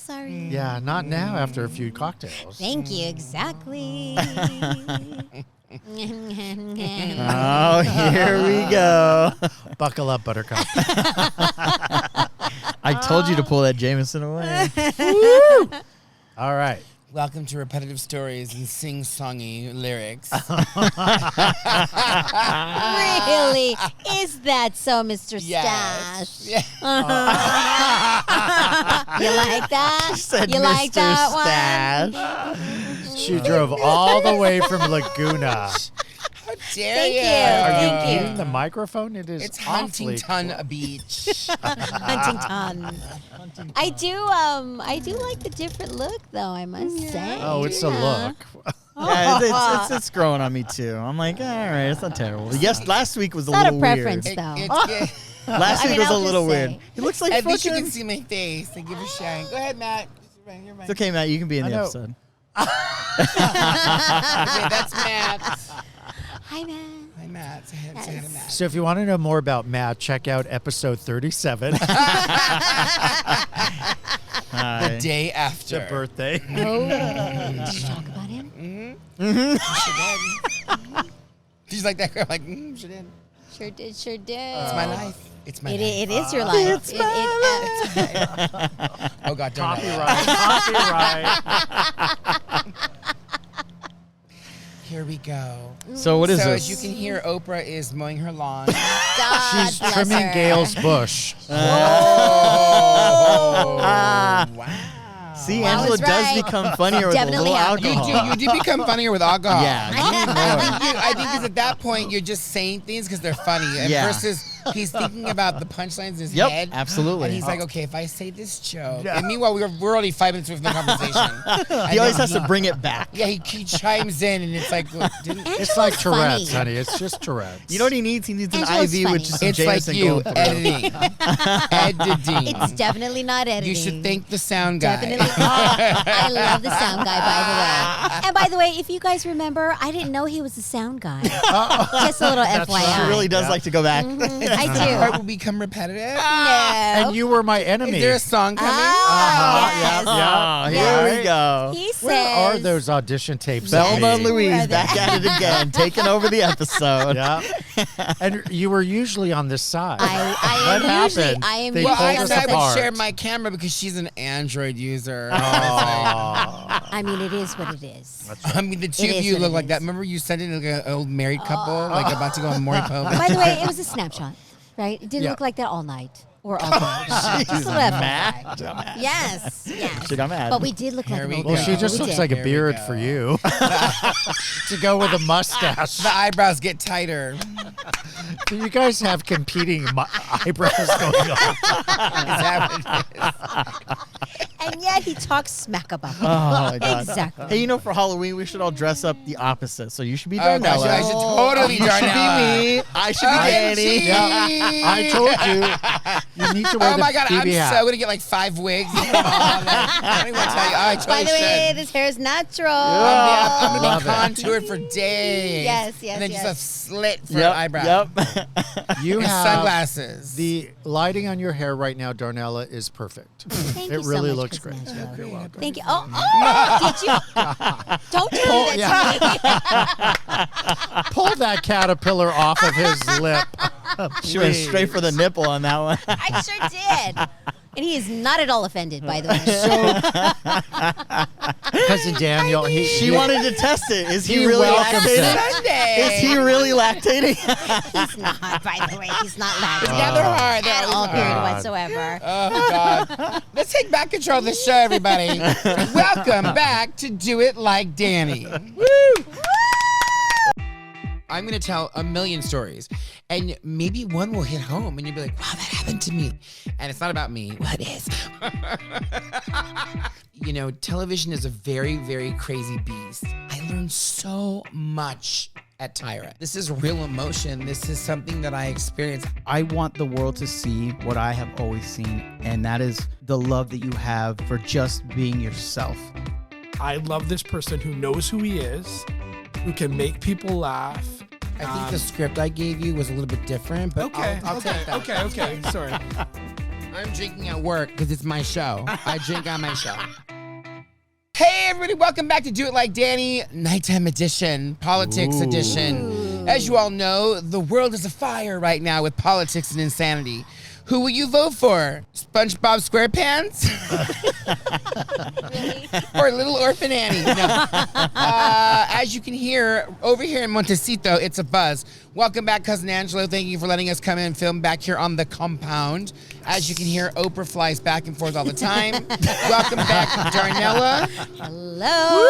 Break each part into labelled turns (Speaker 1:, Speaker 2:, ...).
Speaker 1: sorry.
Speaker 2: Yeah, not now after a few cocktails.
Speaker 1: Thank you. Exactly.
Speaker 3: Oh, here we go.
Speaker 2: Buckle up, Buttercup.
Speaker 3: I told you to pull that Jameson away.
Speaker 2: All right.
Speaker 4: Welcome to Repetitive Stories and Sing-songy Lyrics.
Speaker 1: Really? Is that so, Mr.
Speaker 4: Yes.
Speaker 1: Stash?
Speaker 4: Yeah.
Speaker 1: You like that?
Speaker 3: She said
Speaker 1: You
Speaker 3: Mr.
Speaker 1: like that
Speaker 3: Stash.
Speaker 2: She drove all the way from Laguna.
Speaker 4: How dare
Speaker 1: Thank
Speaker 4: you?
Speaker 1: you.
Speaker 2: Are you
Speaker 1: Thank you.
Speaker 2: eating the microphone? It is
Speaker 4: It's
Speaker 2: awfully
Speaker 4: Huntington
Speaker 2: close.
Speaker 4: Beach.
Speaker 1: Huntington. I do like the different look, though. I must say.
Speaker 2: Oh, it's a look.
Speaker 3: Yeah, it's growing on me too. I'm like, all right, it's not terrible. Yes, last week was a
Speaker 1: Not a
Speaker 3: little
Speaker 1: preference,
Speaker 3: weird.
Speaker 1: though.
Speaker 3: Last
Speaker 1: I
Speaker 3: week
Speaker 1: mean,
Speaker 3: was a
Speaker 1: I'll
Speaker 3: little
Speaker 1: just
Speaker 3: weird.
Speaker 1: say.
Speaker 3: He looks like
Speaker 4: At least you
Speaker 3: fucking.
Speaker 4: can see my face. Thank you for sharing. Go ahead, Matt.
Speaker 3: It's okay, Matt. You can be in
Speaker 2: I
Speaker 3: the
Speaker 2: know.
Speaker 3: episode.
Speaker 4: Okay, that's Matt.
Speaker 1: Hi, man.
Speaker 4: Hi, Matt. Say hi to Matt.
Speaker 2: So if you want to know more about Matt, check out episode 37,
Speaker 4: The
Speaker 3: Hi.
Speaker 4: day after.
Speaker 2: the birthday.
Speaker 1: Oh, did you talk about him?
Speaker 4: She did. She's like that girl, like, she did.
Speaker 1: Sure did. Sure did.
Speaker 4: It's my life. It's my life.
Speaker 1: It is your life.
Speaker 4: Oh, God, don't
Speaker 2: Copyright.
Speaker 4: Here we go.
Speaker 3: So what is
Speaker 4: So
Speaker 3: this?
Speaker 4: as you can hear, Oprah is mowing her lawn.
Speaker 1: God
Speaker 2: She's
Speaker 1: bless
Speaker 2: trimming
Speaker 1: her.
Speaker 2: Gail's bush.
Speaker 4: Oh, wow.
Speaker 3: See,
Speaker 1: I
Speaker 3: Angela
Speaker 1: was
Speaker 3: does
Speaker 1: right.
Speaker 3: become funnier with
Speaker 1: Definitely
Speaker 3: a little
Speaker 1: happening.
Speaker 3: alcohol.
Speaker 4: You do become funnier with alcohol.
Speaker 3: Yeah, you need more.
Speaker 4: I think because at that point you're just saying things because they're funny, and
Speaker 3: Yeah.
Speaker 4: versus he's thinking about the punchlines in his
Speaker 3: Yep,
Speaker 4: head.
Speaker 3: absolutely.
Speaker 4: And he's like, okay, if I say this joke, and meanwhile we're already 5 minutes away from the conversation.
Speaker 3: He always has to bring it back.
Speaker 4: Yeah, he chimes in, and it's like, well, didn't.
Speaker 2: It's like
Speaker 1: Angela's funny.
Speaker 2: Tourette's, honey. It's just Tourette's.
Speaker 3: You know what he needs? He needs an
Speaker 1: Angela's
Speaker 3: IV
Speaker 1: funny.
Speaker 3: with just some
Speaker 4: It's like
Speaker 3: Jameson
Speaker 4: you
Speaker 3: going through.
Speaker 4: editing. Editing.
Speaker 1: It's definitely not editing.
Speaker 4: You should thank the sound guy.
Speaker 1: Definitely. I love the sound guy, by the way. And by the way, if you guys remember, I didn't know he was the sound guy. Just a little FYI.
Speaker 3: She really does
Speaker 2: Yeah.
Speaker 3: like to go back.
Speaker 1: I
Speaker 4: Part
Speaker 1: do.
Speaker 4: will become repetitive.
Speaker 1: No.
Speaker 2: And you were my enemy.
Speaker 4: Is there a song coming?
Speaker 1: Yes.
Speaker 3: Oh, here
Speaker 1: Yes.
Speaker 3: we go.
Speaker 1: He says.
Speaker 2: Where are those audition tapes? of
Speaker 3: Thelma and
Speaker 2: me?
Speaker 3: Louise
Speaker 1: Brother.
Speaker 3: back at it again, taking over the episode.
Speaker 2: Yeah. And you were usually on this side.
Speaker 1: I am
Speaker 2: What
Speaker 1: usually.
Speaker 2: happened?
Speaker 1: I am
Speaker 2: They
Speaker 4: Well,
Speaker 1: usually
Speaker 2: pulled
Speaker 4: I
Speaker 2: us
Speaker 4: said I would
Speaker 2: apart.
Speaker 4: share my camera because she's an Android user.
Speaker 1: I mean, it is what it is.
Speaker 4: I mean, the two
Speaker 1: It
Speaker 4: of
Speaker 1: is
Speaker 4: you
Speaker 1: what
Speaker 4: look
Speaker 1: it
Speaker 4: like
Speaker 1: is.
Speaker 4: that. Remember you sent it like an old married couple, like about to go on Maury Povich?
Speaker 1: By the way, it was a snapshot, right? It didn't
Speaker 2: Yeah.
Speaker 1: look like that all night or all day. Just a little FYI. Yes, yes.
Speaker 3: She got mad.
Speaker 1: But we did look like
Speaker 4: Here
Speaker 1: an
Speaker 4: we
Speaker 1: old
Speaker 4: go.
Speaker 2: Well, she
Speaker 1: couple.
Speaker 2: just
Speaker 1: We
Speaker 2: looks
Speaker 1: did.
Speaker 2: like a
Speaker 4: Here we
Speaker 2: beard
Speaker 4: go.
Speaker 2: for you. To go with a mustache.
Speaker 4: The eyebrows get tighter.
Speaker 2: Do you guys have competing eyebrows going on?
Speaker 4: Is that what it is?
Speaker 1: And yet he talks smack about it.
Speaker 3: Oh my God.
Speaker 1: Exactly.
Speaker 3: Hey, you know, for Halloween we should all dress up the opposite. So you should be
Speaker 4: Oh,
Speaker 3: Darnella.
Speaker 4: gosh, I should totally
Speaker 3: You should
Speaker 4: Darnella.
Speaker 3: be me. I should be Danny.
Speaker 4: OMG.
Speaker 2: I told you. You need to wear
Speaker 4: Oh
Speaker 2: the
Speaker 4: my God, I'm
Speaker 2: BB hat.
Speaker 4: so gonna get like 5 wigs. I don't even tell you. I totally
Speaker 1: By the way,
Speaker 4: should.
Speaker 1: this hair is natural.
Speaker 4: I'm gonna
Speaker 2: Love
Speaker 4: be
Speaker 2: it.
Speaker 4: contoured for days.
Speaker 1: Yes,
Speaker 4: And then
Speaker 1: yes.
Speaker 4: just a slit for
Speaker 3: Yep.
Speaker 4: an eyebrow.
Speaker 3: Yep.
Speaker 2: You
Speaker 4: And
Speaker 2: have
Speaker 4: sunglasses.
Speaker 2: the lighting on your hair right now, Darnella, is perfect.
Speaker 1: Thank
Speaker 2: It
Speaker 1: you so
Speaker 2: really
Speaker 1: much,
Speaker 2: looks
Speaker 1: Cousin
Speaker 2: great.
Speaker 1: Angelo.
Speaker 2: You're welcome.
Speaker 1: Thank you. Oh, did you? Don't do that to me.
Speaker 2: Pull that caterpillar off of his lip.
Speaker 3: She went straight for the nipple on that one.
Speaker 1: I sure did. And he is not at all offended, by the way.
Speaker 2: Cousin Daniel,
Speaker 3: She wanted to test it. Is he
Speaker 2: He
Speaker 3: really
Speaker 2: welcomes
Speaker 3: lactating?
Speaker 2: it.
Speaker 4: Sunday.
Speaker 3: Is he really lactating?
Speaker 1: He's not, by the way. He's not laughing
Speaker 4: Yeah, they're hard.
Speaker 1: at all,
Speaker 4: They're
Speaker 1: period
Speaker 2: God.
Speaker 1: whatsoever.
Speaker 4: Oh, God. Let's take back control of the show, everybody. Welcome back to Do It Like Danny. Woo! I'm going to tell a million stories, and maybe one will hit home, and you'll be like, wow, that happened to me. And it's not about me. Well, it is. You know, television is a very, very crazy beast. I learned so much at Tyra. This is real emotion. This is something that I experienced.
Speaker 3: I want the world to see what I have always seen, and that is the love that you have for just being yourself.
Speaker 5: I love this person who knows who he is, who can make people laugh.
Speaker 4: I think the script I gave you was a little bit different, but
Speaker 5: Okay,
Speaker 4: I'll take that.
Speaker 5: okay. Sorry.
Speaker 4: I'm drinking at work because it's my show. I drink on my show. Hey, everybody, welcome back to Do It Like Danny, Nighttime Edition, Politics Edition. As you all know, the world is afire right now with politics and insanity. Who will you vote for? SpongeBob SquarePants? Or Little Orphan Annie? No. As you can hear, over here in Montecito, it's a buzz. Welcome back, Cousin Angelo. Thank you for letting us come in and film back here on the compound. As you can hear, Oprah flies back and forth all the time. Welcome back, Darnella.
Speaker 1: Hello.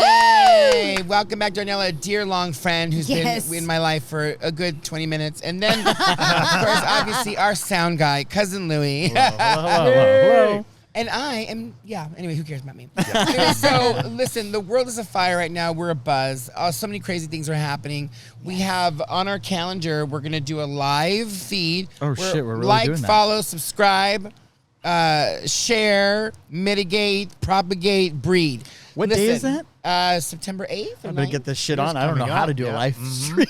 Speaker 4: Hey, welcome back, Darnella, a dear long friend who's been in my life for a good 20 minutes. And then, of course, obviously, our sound guy, Cousin Louie.
Speaker 2: Hello.
Speaker 4: And I am, anyway, who cares about me? Anyway, so, listen, the world is afire right now. We're a buzz. So many crazy things are happening. We have on our calendar, we're going to do a live feed.
Speaker 3: Oh, shit, we're really
Speaker 4: like,
Speaker 3: doing that.
Speaker 4: follow, subscribe, share, mitigate, propagate, breed.
Speaker 3: What day is that?
Speaker 4: September 8th.
Speaker 3: I'm going to get this shit on. I don't know
Speaker 2: coming
Speaker 3: how
Speaker 2: up,
Speaker 3: to do a
Speaker 2: yeah.
Speaker 3: live stream.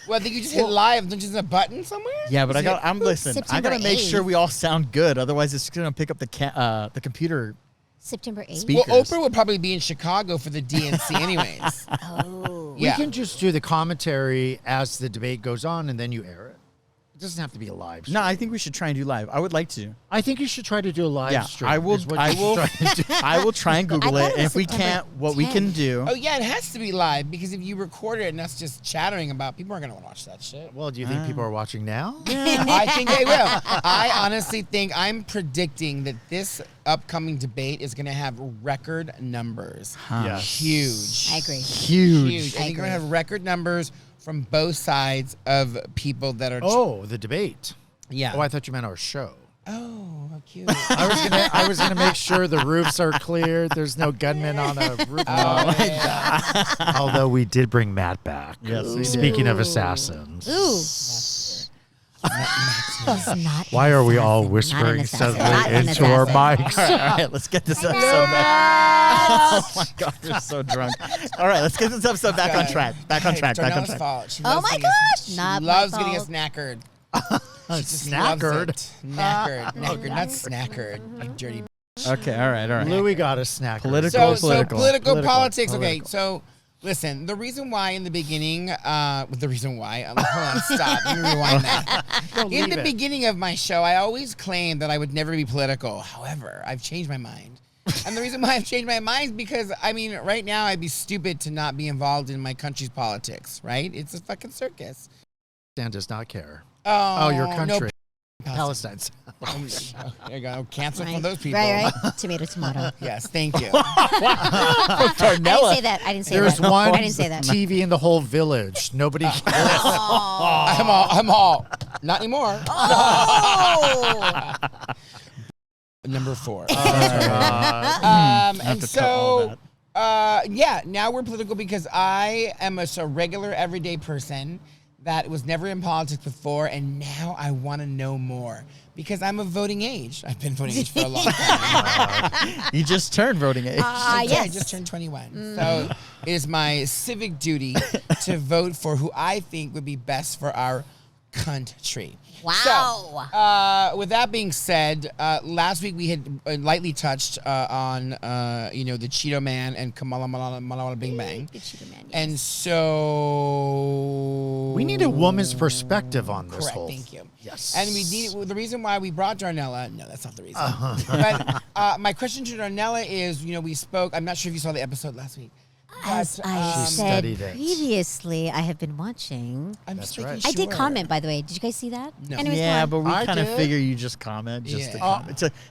Speaker 4: Well, I think you just hit live. Don't you just hit a button somewhere?
Speaker 3: Yeah, but listen, I
Speaker 1: September
Speaker 3: got to make
Speaker 1: 8th.
Speaker 3: sure we all sound good. Otherwise, it's going to pick up the computer.
Speaker 1: September 8th.
Speaker 3: Speak.
Speaker 4: Well,
Speaker 3: Speakers.
Speaker 4: Oprah would probably be in Chicago for the DNC anyways.
Speaker 1: Oh.
Speaker 2: We can just do the commentary as the debate goes on, and then you air it. It doesn't have to be a live stream.
Speaker 3: No, I think we should try and do live. I would like to.
Speaker 2: I think you should try to do a live
Speaker 3: Yeah,
Speaker 2: stream.
Speaker 3: I will.
Speaker 2: is what
Speaker 3: I
Speaker 2: you should
Speaker 3: will.
Speaker 2: try to do.
Speaker 3: I will try and Google
Speaker 1: I
Speaker 3: it.
Speaker 1: thought it
Speaker 3: And
Speaker 1: was
Speaker 3: if we
Speaker 1: September
Speaker 3: can't, what we
Speaker 1: 10th.
Speaker 3: can do.
Speaker 4: Oh, yeah, it has to be live because if you record it and us just chattering about, people aren't going to watch that shit.
Speaker 2: Well, do you think people are watching now?
Speaker 4: I think they will. I honestly think, I'm predicting that this upcoming debate is going to have record numbers.
Speaker 2: Yes.
Speaker 4: Huge.
Speaker 1: I agree.
Speaker 4: Huge. I
Speaker 1: I
Speaker 4: think we're going to
Speaker 1: agree.
Speaker 4: have record numbers from both sides of people that are.
Speaker 2: Oh, the debate.
Speaker 4: Yeah.
Speaker 2: Oh, I thought you meant our show.
Speaker 4: Oh, how cute.
Speaker 2: I was gonna make sure the roofs are cleared. There's no gunman on a roof. Although we did bring Matt back.
Speaker 3: Yes, we did.
Speaker 2: Speaking of assassins.
Speaker 1: Ooh. He's not
Speaker 2: Why
Speaker 1: an
Speaker 2: are we all
Speaker 1: assassin.
Speaker 2: whispering
Speaker 1: Not an
Speaker 2: suddenly
Speaker 1: assassin. Not an
Speaker 2: into our
Speaker 1: assassin.
Speaker 2: mics?
Speaker 3: All right, let's get this episode back. Oh my God, they're so drunk. All right, let's get this episode back on track. Back on track. Back on
Speaker 4: Darnella's
Speaker 3: track.
Speaker 4: fault. She
Speaker 1: Oh
Speaker 4: loves
Speaker 1: my
Speaker 4: getting us-
Speaker 1: gosh,
Speaker 4: She
Speaker 1: not my
Speaker 4: loves getting us
Speaker 1: fault.
Speaker 4: knackered. She just loves
Speaker 2: Snackered.
Speaker 4: it. Knackered. Not snackered. You dirty.
Speaker 3: Okay, all right.
Speaker 2: Louis got a snack.
Speaker 3: Political.
Speaker 4: So political politics. Okay,
Speaker 3: Political.
Speaker 4: so listen, the reason why in the beginning, hold on, stop. Let me rewind that. In the beginning of my show, I always claimed that I would never be political. However, I've changed my mind. And the reason why I've changed my mind is because, I mean, right now I'd be stupid to not be involved in my country's politics, right? It's a fucking circus.
Speaker 2: Dan does not care.
Speaker 4: Oh,
Speaker 2: your
Speaker 4: no,
Speaker 2: country. Palestine's.
Speaker 4: there you go. Cancel for
Speaker 1: Right.
Speaker 4: those people.
Speaker 1: Right. Tomato, tomato.
Speaker 4: Yes, thank you.
Speaker 1: I didn't say that. I didn't say
Speaker 2: There's
Speaker 1: that.
Speaker 2: one
Speaker 1: I didn't say that.
Speaker 2: TV in the whole village. Nobody cares.
Speaker 4: I'm all. Not anymore.
Speaker 1: Oh.
Speaker 4: Number 4.
Speaker 3: have
Speaker 4: And
Speaker 3: to cut all
Speaker 4: so, now we're political because I am a regular, everyday person that was never in politics before, and now I want to know more because I'm of voting age. I've been voting age for a long time.
Speaker 3: You just turned voting age.
Speaker 4: I
Speaker 1: yes.
Speaker 4: just turned 21. So it is my civic duty to vote for who I think would be best for our country.
Speaker 1: Wow.
Speaker 4: So, with that being said, last week we had lightly touched on, the Cheeto Man and Kamala Malala Bing Bang.
Speaker 1: Good shooter, man. Yes.
Speaker 4: And so...
Speaker 2: We need a woman's perspective on this
Speaker 4: Correct,
Speaker 2: whole.
Speaker 4: thank you.
Speaker 2: Yes.
Speaker 4: And we need the reason why we brought Darnella. No, that's not the reason. But my question to Darnella is, we spoke. I'm not sure if you saw the episode last week.
Speaker 1: As
Speaker 4: But,
Speaker 1: I
Speaker 2: She
Speaker 1: said
Speaker 2: studied it.
Speaker 1: previously, I have been watching.
Speaker 4: I'm
Speaker 2: That's
Speaker 4: just making
Speaker 2: right.
Speaker 1: I did
Speaker 4: sure.
Speaker 1: comment, by the way. Did you guys see that?
Speaker 4: No.
Speaker 1: Anyways,
Speaker 3: Yeah,
Speaker 1: go
Speaker 3: but
Speaker 1: on.
Speaker 3: we
Speaker 2: I
Speaker 3: kind of
Speaker 2: did.
Speaker 3: figure you just comment just
Speaker 4: Yeah.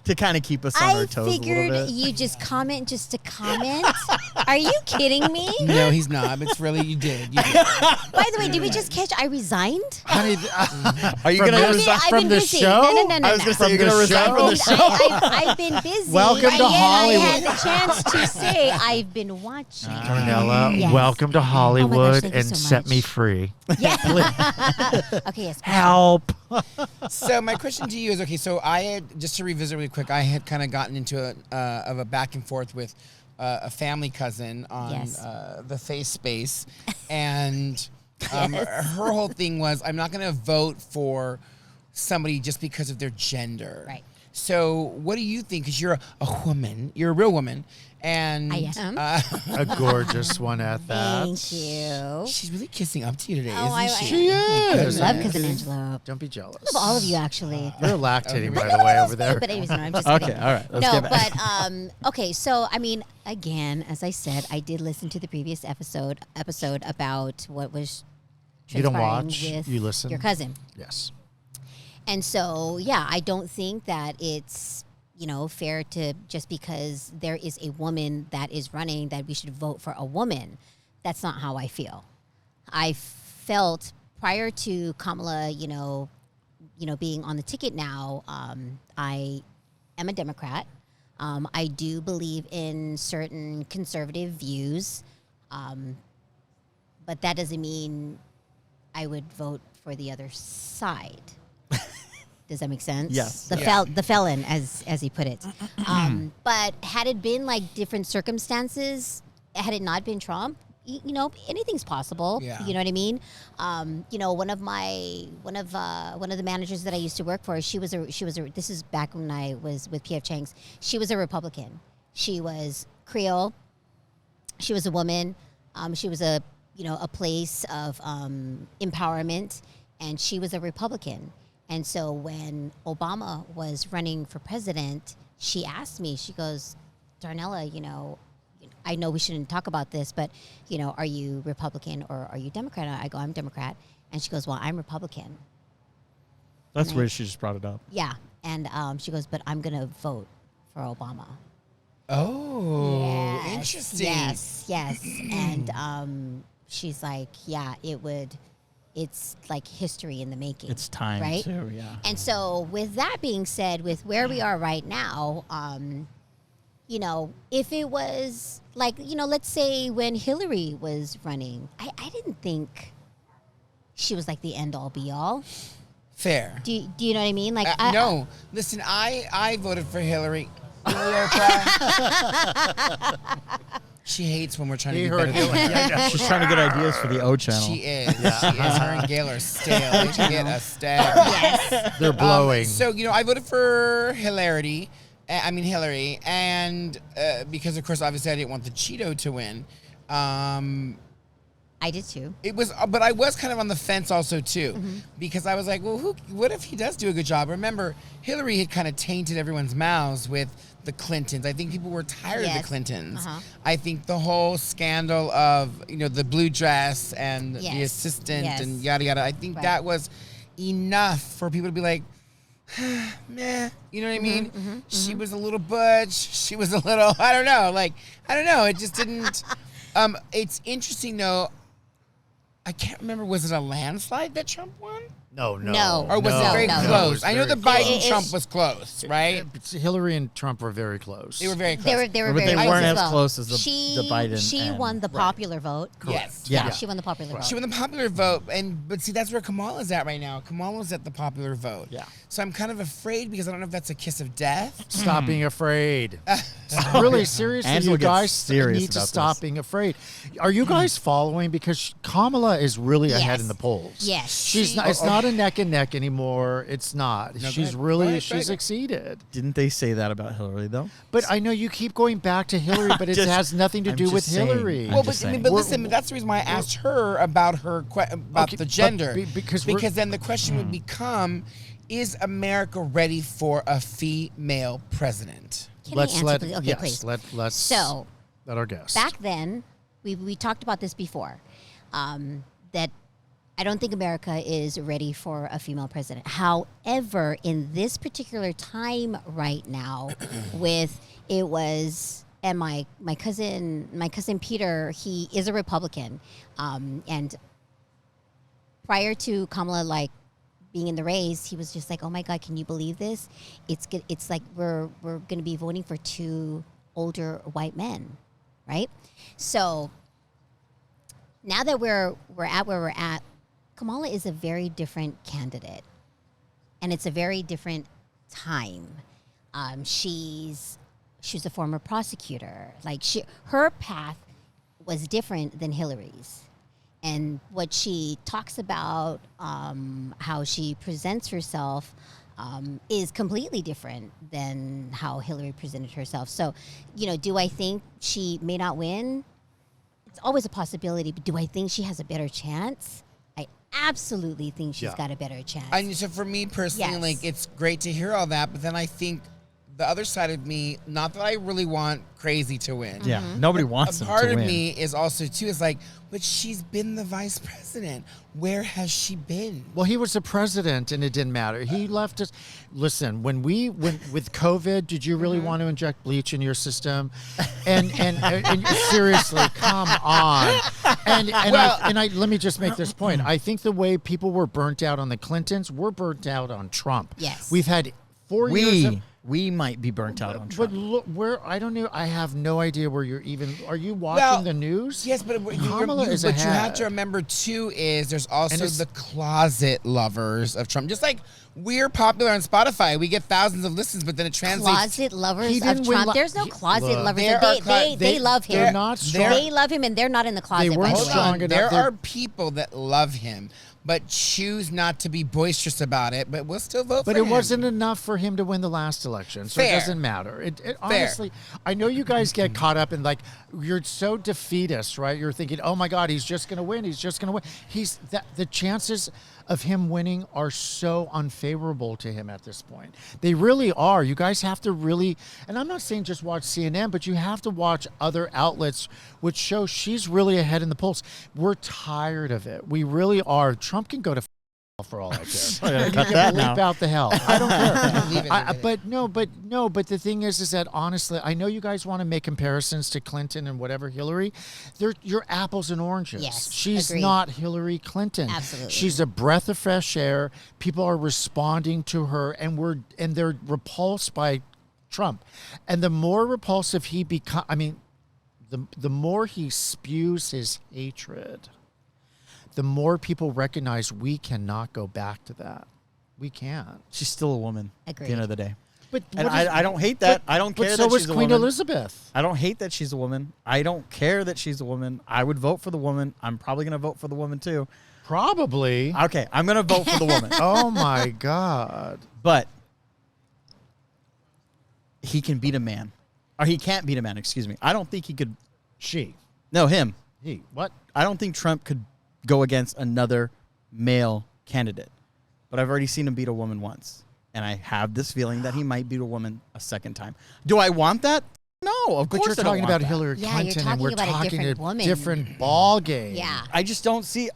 Speaker 3: to kind of keep us on our
Speaker 1: I
Speaker 3: toes a
Speaker 1: figured
Speaker 3: little bit.
Speaker 1: you just comment just to comment. Are you kidding me?
Speaker 4: No, he's not. It's really you did. You did.
Speaker 1: By the way, did we just catch I resigned?
Speaker 2: Honey,
Speaker 3: Are you
Speaker 2: From
Speaker 3: gonna
Speaker 2: this-
Speaker 3: resign
Speaker 1: I've
Speaker 2: from
Speaker 1: been
Speaker 2: the
Speaker 1: busy.
Speaker 2: show?
Speaker 1: No.
Speaker 3: I was gonna say
Speaker 2: From
Speaker 3: you're gonna
Speaker 2: the
Speaker 3: resign
Speaker 2: show?
Speaker 3: from the show.
Speaker 1: I've been busy.
Speaker 2: Welcome to
Speaker 1: Yet
Speaker 2: Hollywood.
Speaker 1: I had the chance to say I've been watching.
Speaker 2: Darnella,
Speaker 1: Yes.
Speaker 2: welcome to Hollywood
Speaker 1: thank you
Speaker 2: and
Speaker 1: so
Speaker 2: set me
Speaker 1: much.
Speaker 2: free.
Speaker 1: Yeah. Okay, yes.
Speaker 2: Help.
Speaker 4: So my question to you is, okay, so I had, just to revisit really quick, I had kind of gotten into a back and forth with a family cousin on
Speaker 1: Yes.
Speaker 4: the face space. And her whole thing was, I'm not going to vote for somebody just because of their gender.
Speaker 1: Right.
Speaker 4: So what do you think? Because you're a woman. You're a real woman. And
Speaker 1: I am.
Speaker 2: A gorgeous one at that.
Speaker 1: Thank you.
Speaker 4: she's really kissing up to you today,
Speaker 1: Oh,
Speaker 4: isn't she?
Speaker 2: She is.
Speaker 1: I love cousin Angelo.
Speaker 2: Don't be jealous.
Speaker 1: I love all of you, actually.
Speaker 2: You're lactating, by the way, over there.
Speaker 1: But anyways, no, I'm just
Speaker 3: Okay,
Speaker 1: kidding.
Speaker 3: all right. Let's
Speaker 1: No,
Speaker 3: get back.
Speaker 1: but okay. So I mean, again, as I said, I did listen to the previous episode about what was
Speaker 2: You don't
Speaker 1: transpiring
Speaker 2: watch,
Speaker 1: with
Speaker 2: you listen?
Speaker 1: your cousin.
Speaker 2: Yes.
Speaker 1: And so, yeah, I don't think that it's, fair to just because there is a woman that is running that we should vote for a woman. That's not how I feel. I felt prior to Kamala, being on the ticket now, I am a Democrat. I do believe in certain conservative views, but that doesn't mean I would vote for the other side. Does that make sense?
Speaker 3: Yes.
Speaker 1: The felon, as he put it. But had it been like different circumstances, had it not been Trump, anything's possible.
Speaker 4: Yeah.
Speaker 1: You know what I mean? One of the managers that I used to work for, she was a. This is back when I was with PF Chang's. She was a Republican. She was Creole. She was a woman. She was a place of empowerment, and she was a Republican. And so when Obama was running for president, she asked me, she goes, Darnella, I know we shouldn't talk about this, but, are you Republican or are you Democrat? I go, I'm Democrat. And she goes, well, I'm Republican.
Speaker 3: That's weird. She just brought it up.
Speaker 1: Yeah. And she goes, but I'm going to vote for Obama.
Speaker 4: Oh,
Speaker 1: Yes,
Speaker 4: interesting.
Speaker 1: Yes. And she's like, yeah, it's like history in the making.
Speaker 3: It's time,
Speaker 1: right?
Speaker 3: too, yeah.
Speaker 1: And so with that being said, with where we are right now, if it was like, let's say when Hillary was running, I didn't think she was like the end all be all.
Speaker 4: Fair.
Speaker 1: Do you know what I mean? Like,
Speaker 4: No. Listen, I voted for Hillary. She hates when we're trying to do better than her.
Speaker 3: She's trying to get ideas for the O channel.
Speaker 4: She is. She is. Her and Gail are stale. They should get a stab.
Speaker 1: Yes.
Speaker 2: They're blowing.
Speaker 4: So, I voted for Hillary, and because, of course, obviously I didn't want the Cheeto to win.
Speaker 1: I did too.
Speaker 4: But I was kind of on the fence also too, because I was like, well, what if he does do a good job? Remember, Hillary had kind of tainted everyone's mouths with the Clintons. I think people were tired of the Clintons. I think the whole scandal of the blue dress and the assistant and yada yada. I think that was enough for people to be like, meh. You know what I mean? She was a little butch. She was a little. I don't know. It just didn't. It's interesting though. I can't remember. Was it a landslide that Trump won?
Speaker 2: No.
Speaker 4: Or was it very
Speaker 2: No,
Speaker 4: close?
Speaker 2: it was
Speaker 4: I know
Speaker 2: very
Speaker 4: the Biden
Speaker 1: close.
Speaker 4: Trump was close, right?
Speaker 2: Hillary and Trump were very close.
Speaker 4: They were very close.
Speaker 1: They were
Speaker 3: But
Speaker 1: very
Speaker 3: they
Speaker 1: close
Speaker 3: weren't
Speaker 1: as
Speaker 3: as
Speaker 1: well.
Speaker 3: close as the Biden
Speaker 1: She
Speaker 3: and-
Speaker 1: won the popular vote.
Speaker 4: Yes.
Speaker 3: Yeah.
Speaker 1: She won the popular vote.
Speaker 4: She won the popular vote, but see, that's where Kamala's at right now. Kamala's at the popular vote.
Speaker 3: Yeah.
Speaker 4: So I'm kind of afraid because I don't know if that's a kiss of death.
Speaker 2: Stop being afraid. Really, seriously,
Speaker 3: Angelo
Speaker 2: you
Speaker 3: gets
Speaker 2: guys
Speaker 3: serious
Speaker 2: need to
Speaker 3: about
Speaker 2: stop
Speaker 3: this.
Speaker 2: being afraid. Are you guys following? Because Kamala is really ahead
Speaker 1: Yes.
Speaker 2: in the polls.
Speaker 1: Yes.
Speaker 2: She's not. It's not a neck and neck anymore. It's not.
Speaker 4: No,
Speaker 2: She's
Speaker 4: go
Speaker 2: really.
Speaker 4: ahead,
Speaker 2: She's exceeded.
Speaker 3: Didn't they say that about Hillary, though?
Speaker 2: But I know you keep going back to Hillary, but it
Speaker 3: Just-
Speaker 2: has nothing to
Speaker 3: I'm
Speaker 2: do
Speaker 3: just
Speaker 2: with
Speaker 3: saying.
Speaker 2: Hillary.
Speaker 3: I'm
Speaker 4: Well,
Speaker 3: just
Speaker 4: but
Speaker 3: saying.
Speaker 4: listen, that's the reason why I asked her about about
Speaker 2: Okay,
Speaker 4: the
Speaker 2: but
Speaker 4: gender.
Speaker 2: because
Speaker 4: then the question would become, is America ready for a female president?
Speaker 1: Can I answer, please? Okay, please.
Speaker 2: Let's
Speaker 1: So,
Speaker 2: let our guest.
Speaker 1: back then, we talked about this before, that I don't think America is ready for a female president. However, in this particular time right now, and my cousin Peter, he is a Republican, and prior to Kamala being in the race, he was just like, oh my God, can you believe this? It's like we're going to be voting for two older white men, right? So now that we're at where we're at, Kamala is a very different candidate, and it's a very different time. She's a former prosecutor. Her path was different than Hillary's. And what she talks about, how she presents herself, is completely different than how Hillary presented herself. So, do I think she may not win? It's always a possibility, but do I think she has a better chance? I absolutely think she's got a better chance.
Speaker 4: And so for me personally,
Speaker 1: Yes.
Speaker 4: like, it's great to hear all that, but then I think the other side of me, not that I really want Crazy to win.
Speaker 3: Yeah, nobody wants
Speaker 4: A
Speaker 3: him
Speaker 4: part
Speaker 3: to
Speaker 4: of
Speaker 3: win.
Speaker 4: me is also too is like, but she's been the vice president. Where has she been?
Speaker 2: Well, he was the president, and it didn't matter. He left us. Listen, when we went with COVID, did you really want to inject bleach in your system? And seriously, come on. And let me just make this point. I think the way people were burnt out on the Clintons, we're burnt out on Trump.
Speaker 1: Yes.
Speaker 2: We've had 4 years.
Speaker 3: We might be burnt out on
Speaker 2: But
Speaker 3: Trump.
Speaker 2: look, I don't know. I have no idea where you're even. Are you watching the news?
Speaker 4: Yes, but
Speaker 2: Kamala is
Speaker 4: but you have
Speaker 2: ahead.
Speaker 4: to remember too is there's also
Speaker 2: it's-
Speaker 4: the closet lovers of Trump. Just like we're popular on Spotify, we get thousands of listens, but then it translates.
Speaker 1: Closet lovers
Speaker 2: He
Speaker 1: of
Speaker 2: didn't win
Speaker 1: Trump.
Speaker 2: la-
Speaker 1: There's no
Speaker 2: he-
Speaker 1: closet
Speaker 2: look,
Speaker 1: lovers.
Speaker 4: there are
Speaker 1: They love him.
Speaker 2: They're not strong.
Speaker 1: They love him, and they're not in the closet.
Speaker 2: weren't
Speaker 1: by the
Speaker 4: Hold
Speaker 1: way.
Speaker 2: strong
Speaker 4: on,
Speaker 2: enough.
Speaker 4: there
Speaker 2: They're-
Speaker 4: are people that love him, but choose not to be boisterous about it. But we'll still vote
Speaker 2: But
Speaker 4: for
Speaker 2: it
Speaker 4: him.
Speaker 2: wasn't enough for him to win the last election, so
Speaker 4: Fair.
Speaker 2: it doesn't matter. It honestly, I know you guys get caught up in like you're so defeatist, right? You're thinking, oh my God, he's just going to win. He's just going to win. The chances of him winning are so unfavorable to him at this point. They really are. You guys have to really, and I'm not saying just watch CNN, but you have to watch other outlets which show she's really ahead in the polls. We're tired of it. We really are. Trump can go to for all I care.
Speaker 3: gotta cut that
Speaker 2: Leap
Speaker 3: now.
Speaker 2: out the hell. I don't care.
Speaker 4: Leave it.
Speaker 2: But the thing is that honestly, I know you guys want to make comparisons to Clinton and whatever Hillary. You're apples and oranges.
Speaker 1: Yes,
Speaker 2: She's
Speaker 1: agreed.
Speaker 2: not Hillary Clinton.
Speaker 1: Absolutely.
Speaker 2: She's a breath of fresh air. People are responding to her, and they're repulsed by Trump. And the more repulsive he becomes, the more he spews his hatred, the more people recognize we cannot go back to that. We can't.
Speaker 3: She's still a woman at the
Speaker 1: Agreed.
Speaker 3: end of the day.
Speaker 2: But
Speaker 3: And
Speaker 2: what is-
Speaker 3: I don't hate that. I don't care
Speaker 2: But so
Speaker 3: that
Speaker 2: was
Speaker 3: she's a
Speaker 2: Queen
Speaker 3: woman.
Speaker 2: Elizabeth.
Speaker 3: I don't hate that she's a woman. I don't care that she's a woman. I would vote for the woman. I'm probably going to vote for the woman too.
Speaker 2: Probably.
Speaker 3: Okay, I'm going to vote for the woman.
Speaker 2: Oh my God.
Speaker 3: But he can beat a man. Or he can't beat a man, excuse me. I don't think he could.
Speaker 2: She.
Speaker 3: No, him.
Speaker 2: He. What?
Speaker 3: I don't think Trump could go against another male candidate. But I've already seen him beat a woman once. And I have this feeling that he might beat a woman a second time. Do I want that? No, of
Speaker 2: But
Speaker 3: course
Speaker 2: you're
Speaker 3: I don't
Speaker 2: talking
Speaker 3: want
Speaker 2: about
Speaker 3: that.
Speaker 2: Hillary
Speaker 1: Yeah, you're
Speaker 2: Clinton, and
Speaker 1: talking
Speaker 2: we're
Speaker 1: about a
Speaker 2: talking
Speaker 1: different woman.
Speaker 2: different ball game.
Speaker 1: Yeah.
Speaker 3: I just don't see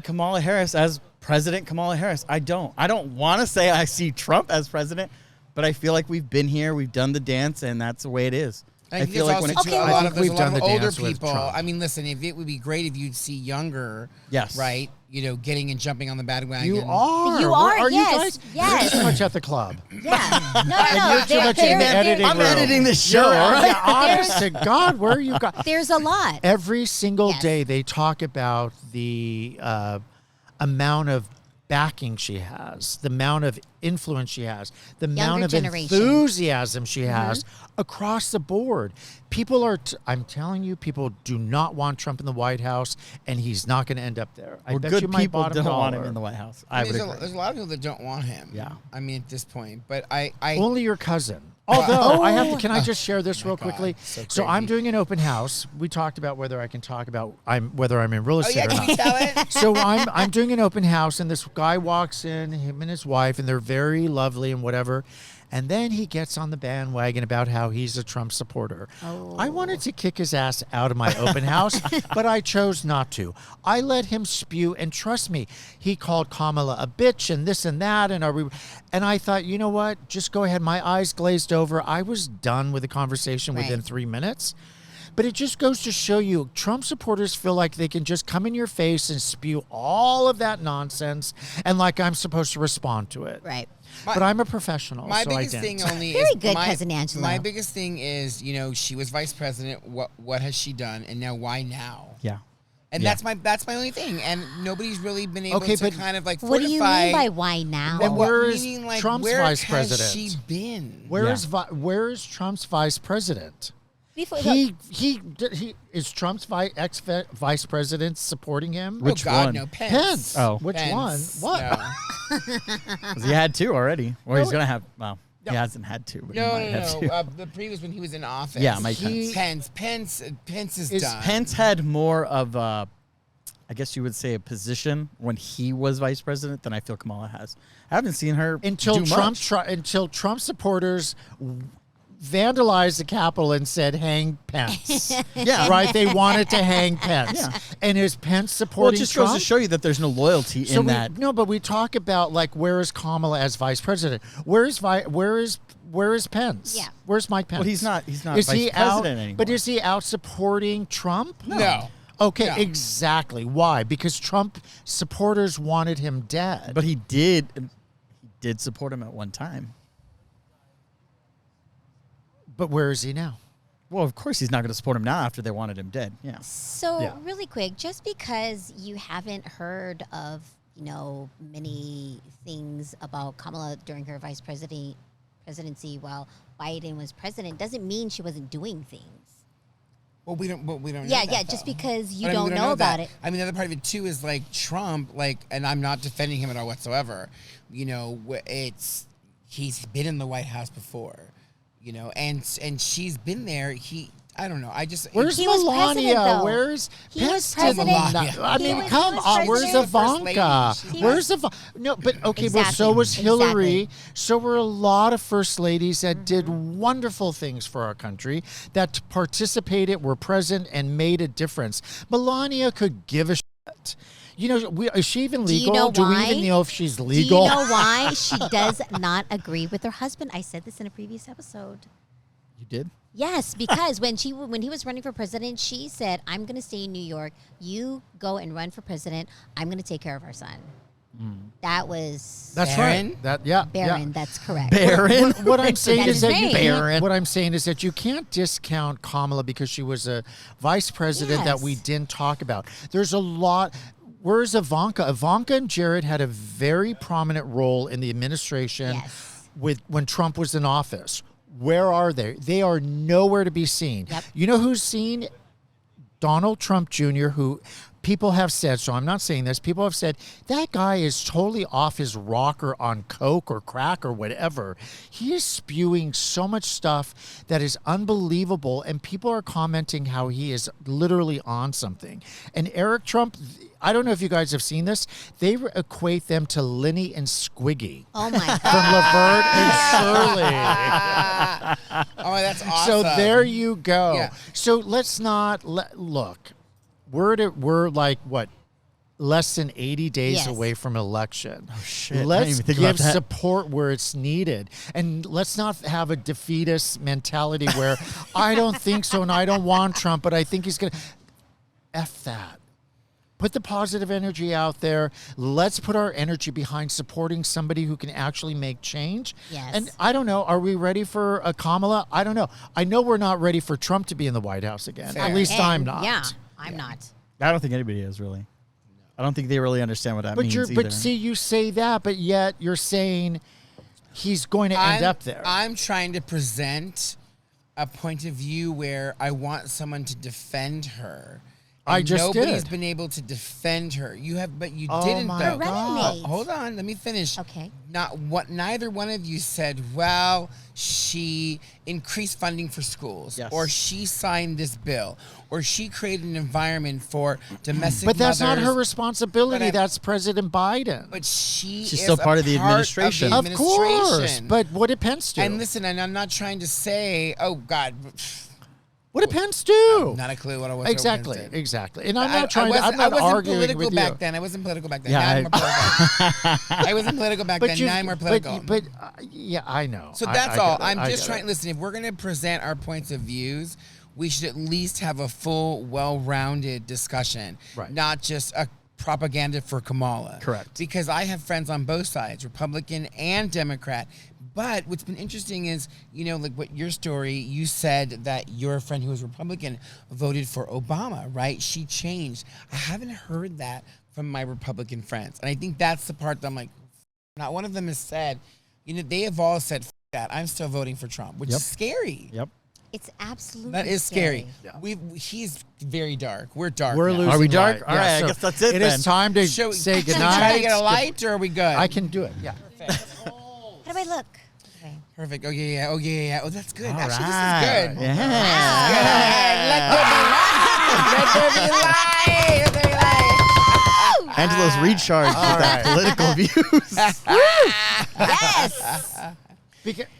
Speaker 3: Kamala Harris as President Kamala Harris. I don't want to say I see Trump as president, but I feel like we've been here, we've done the dance, and that's the way it is.
Speaker 4: I think
Speaker 3: feel
Speaker 4: it's
Speaker 3: like when
Speaker 4: also
Speaker 3: it
Speaker 4: too,
Speaker 2: I
Speaker 4: a lot
Speaker 2: think
Speaker 4: of there's
Speaker 2: we've
Speaker 4: a lot
Speaker 2: done
Speaker 4: of
Speaker 2: the
Speaker 4: older
Speaker 2: dance with
Speaker 4: people.
Speaker 2: Trump.
Speaker 4: I mean, listen, if it would be great if you'd see younger,
Speaker 3: Yes.
Speaker 4: right? Getting and jumping on the bandwagon.
Speaker 2: You are.
Speaker 1: You are,
Speaker 2: you
Speaker 1: yes,
Speaker 2: guys?
Speaker 1: yes.
Speaker 2: You're too much at the club.
Speaker 1: Yeah. No.
Speaker 2: You're too much in the editing
Speaker 3: I'm
Speaker 2: room.
Speaker 3: editing this show, all right?
Speaker 2: Yeah, honest to God, where are you guys?
Speaker 1: There's a lot.
Speaker 2: Every single
Speaker 1: Yes.
Speaker 2: day they talk about the amount of backing she has, the amount of influence she has, the amount of
Speaker 1: generation.
Speaker 2: enthusiasm she has across the board. People are, I'm telling you, people do not want Trump in the White House, and he's not going to end up there. I
Speaker 3: Well,
Speaker 2: bet
Speaker 3: good
Speaker 2: you my
Speaker 3: people
Speaker 2: bottom
Speaker 3: don't want him
Speaker 2: dollar.
Speaker 3: in the White House. I would
Speaker 4: There's
Speaker 3: agree.
Speaker 4: a lot of people that don't want him.
Speaker 3: Yeah.
Speaker 4: I mean, at this point, but I
Speaker 2: Only your cousin. Although I have to, can I just share this real
Speaker 4: God,
Speaker 2: quickly?
Speaker 4: so
Speaker 2: I'm
Speaker 4: crazy.
Speaker 2: doing an open house. We talked about whether I can talk about whether I'm in real
Speaker 4: Oh
Speaker 2: estate
Speaker 4: yeah,
Speaker 2: or
Speaker 4: can
Speaker 2: not.
Speaker 4: we tell it?
Speaker 2: So I'm doing an open house, and this guy walks in, him and his wife, and they're very lovely and whatever. And then he gets on the bandwagon about how he's a Trump supporter. I wanted to kick his ass out of my open house, but I chose not to. I let him spew, and trust me, he called Kamala a bitch and this and that, and I thought, you know what? Just go ahead. My eyes glazed over. I was done with the conversation within
Speaker 1: Right.
Speaker 2: 3 minutes. But it just goes to show you, Trump supporters feel like they can just come in your face and spew all of that nonsense, and like I'm supposed to respond to it.
Speaker 1: Right.
Speaker 2: But I'm a professional,
Speaker 4: My
Speaker 2: so I
Speaker 4: biggest
Speaker 2: didn't.
Speaker 4: thing only
Speaker 1: Very
Speaker 4: is
Speaker 1: good, Cousin Angelo.
Speaker 4: My biggest thing is, she was vice president. What has she done, and now why now?
Speaker 3: Yeah.
Speaker 4: And
Speaker 3: Yeah.
Speaker 4: that's my only thing. And nobody's really been able
Speaker 2: Okay,
Speaker 4: to
Speaker 2: but
Speaker 4: kind of like
Speaker 1: What do you
Speaker 4: fortify.
Speaker 1: mean by why now?
Speaker 2: And where is
Speaker 4: meaning, like,
Speaker 2: Trump's
Speaker 4: where
Speaker 2: vice
Speaker 4: has
Speaker 2: president?
Speaker 4: she been?
Speaker 2: Where
Speaker 3: Yeah.
Speaker 2: is where is Trump's vice president?
Speaker 1: Before
Speaker 2: he is Trump's vice president supporting him?
Speaker 3: Which
Speaker 4: oh God,
Speaker 3: one?
Speaker 4: no, Pence.
Speaker 3: Oh.
Speaker 2: Which
Speaker 4: Pence.
Speaker 2: one? What?
Speaker 4: No.
Speaker 3: 'Cause he had 2 already. Well, he's gonna have. Well, he hasn't had 2, but he might have 2.
Speaker 4: The previous when he was in office.
Speaker 3: Yeah, Mike
Speaker 2: Pence.
Speaker 4: Pence is
Speaker 2: Is
Speaker 4: done.
Speaker 3: Pence had more of a, I guess you would say, a position when he was vice president than I feel Kamala has. I haven't seen her
Speaker 2: Until
Speaker 3: do
Speaker 2: Trump
Speaker 3: much.
Speaker 2: until Trump supporters vandalized the Capitol and said hang Pence.
Speaker 3: Yeah.
Speaker 2: Right? They wanted to hang Pence.
Speaker 3: Yeah.
Speaker 2: And is Pence
Speaker 3: Well,
Speaker 2: supporting
Speaker 3: it just
Speaker 2: Trump?
Speaker 3: goes to show you that there's no loyalty in that.
Speaker 2: No, but we talk about like where is Kamala as vice president? Where is Pence?
Speaker 1: Yeah.
Speaker 2: Where's Mike Pence?
Speaker 3: Well, he's not
Speaker 2: is
Speaker 3: vice
Speaker 2: he
Speaker 3: president
Speaker 2: out,
Speaker 3: anymore.
Speaker 2: But is he out supporting Trump?
Speaker 4: No.
Speaker 2: Okay,
Speaker 4: No.
Speaker 2: exactly. Why? Because Trump supporters wanted him dead.
Speaker 3: But he did support him at one time.
Speaker 2: But where is he now?
Speaker 3: Well, of course he's not going to support him now after they wanted him dead. Yeah.
Speaker 1: So
Speaker 2: Yeah.
Speaker 1: really quick, just because you haven't heard of, many things about Kamala during her presidency while Biden was president doesn't mean she wasn't doing things.
Speaker 4: Well, we don't. Know
Speaker 1: Yeah,
Speaker 4: that,
Speaker 1: yeah.
Speaker 4: though.
Speaker 1: Just because you
Speaker 4: But I mean,
Speaker 1: don't
Speaker 4: we
Speaker 1: know about
Speaker 4: that.
Speaker 1: it.
Speaker 4: I mean, the other part of it too is like Trump, and I'm not defending him at all whatsoever. He's been in the White House before, and she's been there. I don't know.
Speaker 2: Where's
Speaker 1: He was
Speaker 2: Melania?
Speaker 1: president, though.
Speaker 2: Where's
Speaker 1: He was
Speaker 2: Pence? did
Speaker 1: president.
Speaker 2: not- I
Speaker 1: He
Speaker 2: mean,
Speaker 1: was-
Speaker 2: come
Speaker 1: he was
Speaker 2: on. Where's
Speaker 1: president.
Speaker 2: Ivanka?
Speaker 4: First lady.
Speaker 2: Where's Ivanka? No, but okay. Well, so
Speaker 1: Exactly.
Speaker 2: was Hillary.
Speaker 1: Exactly.
Speaker 2: So were a lot of first ladies that did wonderful things for our country, that participated, were present, and made a difference. Melania could give a shit. Is she even
Speaker 1: Do you
Speaker 2: legal?
Speaker 1: know
Speaker 2: Do we
Speaker 1: why?
Speaker 2: even know if she's
Speaker 1: Do
Speaker 2: legal?
Speaker 1: you know why she does not agree with her husband? I said this in a previous episode.
Speaker 3: You did?
Speaker 1: Yes, because when he was running for president, she said, "I'm going to stay in New York. You go and run for president. I'm going to take care of our son." That was
Speaker 2: That's
Speaker 4: Barron?
Speaker 2: right. Yeah.
Speaker 1: Barron. That's correct.
Speaker 3: Baron?
Speaker 2: What I'm saying
Speaker 1: That
Speaker 2: is
Speaker 1: is
Speaker 2: that you
Speaker 1: right.
Speaker 2: can't, what I'm saying is that you can't discount Kamala because she was a vice president that
Speaker 1: Yes.
Speaker 2: we didn't talk about. There's a lot. Where's Ivanka? Ivanka and Jared had a very prominent role in the administration
Speaker 1: Yes.
Speaker 2: when Trump was in office. Where are they? They are nowhere to be seen.
Speaker 1: Yep.
Speaker 2: You know who's seen? Donald Trump Jr., who people have said, so I'm not saying this, people have said, that guy is totally off his rocker on coke or crack or whatever. He is spewing so much stuff that is unbelievable, and people are commenting how he is literally on something. And Eric Trump, I don't know if you guys have seen this, they equate them to Linny and Squiggy
Speaker 1: Oh my God.
Speaker 2: from Laverne and Shirley.
Speaker 4: Oh, that's awesome.
Speaker 2: So there you go.
Speaker 4: Yeah.
Speaker 2: So let's not look. We're like what, less than 80 days
Speaker 1: Yes.
Speaker 2: away from an election. Oh
Speaker 3: shit. I didn't
Speaker 2: Let's
Speaker 3: even think about
Speaker 2: give
Speaker 3: that.
Speaker 2: support where it's needed, and let's not have a defeatist mentality where I don't think so and I don't want Trump, but I think he's gonna. F that. Put the positive energy out there. Let's put our energy behind supporting somebody who can actually make change.
Speaker 1: Yes.
Speaker 2: And I don't know, are we ready for a Kamala? I don't know. I know we're not ready for Trump to be in the White House again.
Speaker 4: Fair.
Speaker 2: At least
Speaker 1: And-
Speaker 2: I'm not.
Speaker 1: Yeah, I'm not.
Speaker 3: I don't think anybody is really. I don't think they really understand what that
Speaker 2: But
Speaker 3: means either.
Speaker 2: but see, you say that, but yet you're saying he's going to end up there.
Speaker 4: I'm trying to present a point of view where I want someone to defend her.
Speaker 2: I
Speaker 4: And
Speaker 2: just
Speaker 4: nobody's
Speaker 2: did.
Speaker 4: been able to defend her. You have, but you
Speaker 2: Oh
Speaker 4: didn't.
Speaker 2: my
Speaker 4: though.
Speaker 2: God.
Speaker 1: Running
Speaker 4: Hold on, let me finish.
Speaker 1: Okay.
Speaker 4: Neither one of you said, well, she increased funding for schools,
Speaker 3: Yes.
Speaker 4: or she signed this bill, or she created an environment for domestic
Speaker 2: But that's not her
Speaker 4: mothers.
Speaker 2: responsibility.
Speaker 4: But I-
Speaker 2: That's President Biden.
Speaker 4: But she's
Speaker 3: still part of the administration.
Speaker 2: Of course. But what did Pence do?
Speaker 4: And listen, and I'm not trying to say, oh God,
Speaker 2: what did Pence do?
Speaker 4: not a clue what I was.
Speaker 2: Exactly. And I'm not trying to. I'm
Speaker 4: I
Speaker 2: not
Speaker 4: wasn't
Speaker 2: arguing
Speaker 4: political
Speaker 2: with
Speaker 4: back
Speaker 2: you.
Speaker 4: then. I wasn't political back then.
Speaker 3: Yeah,
Speaker 4: Now I'm more political. I wasn't political back then. Now I'm more political.
Speaker 2: But yeah, I know.
Speaker 4: So
Speaker 2: I
Speaker 4: that's
Speaker 2: get
Speaker 4: all.
Speaker 2: it.
Speaker 4: I'm
Speaker 2: I
Speaker 4: just
Speaker 2: get
Speaker 4: trying.
Speaker 2: it.
Speaker 4: Listen, if we're going to present our points of views, we should at least have a full, well-rounded discussion,
Speaker 2: Right.
Speaker 4: not just a propaganda for Kamala.
Speaker 3: Correct.
Speaker 4: Because I have friends on both sides, Republican and Democrat. But what's been interesting is, like what your story, you said that your friend who was Republican voted for Obama, right? She changed. I haven't heard that from my Republican friends. And I think that's the part that I'm like, not one of them has said, they have all said, that I'm still voting for Trump, which
Speaker 3: Yep.
Speaker 4: is scary.
Speaker 3: Yep.
Speaker 1: It's absolutely
Speaker 4: That is scary.
Speaker 2: Yeah.
Speaker 4: He's very dark. We're dark.
Speaker 2: We're
Speaker 4: now.
Speaker 2: losing.
Speaker 3: Are we dark?
Speaker 2: light.
Speaker 3: All right, I
Speaker 2: so
Speaker 3: guess that's it
Speaker 2: It
Speaker 3: then.
Speaker 2: is time to
Speaker 4: Should we
Speaker 2: say
Speaker 4: try
Speaker 2: goodnight.
Speaker 4: to get a light, or are we good?
Speaker 2: I can do it. Yeah.
Speaker 1: How do I look? Okay.
Speaker 4: Perfect. Oh yeah. Oh yeah. Yeah. Oh, that's good.
Speaker 3: All
Speaker 4: Actually,
Speaker 3: right.
Speaker 4: this is good.
Speaker 3: Yeah.
Speaker 4: Let there be light. Let there be light.
Speaker 3: Angela's recharged with that political views.
Speaker 1: Yes.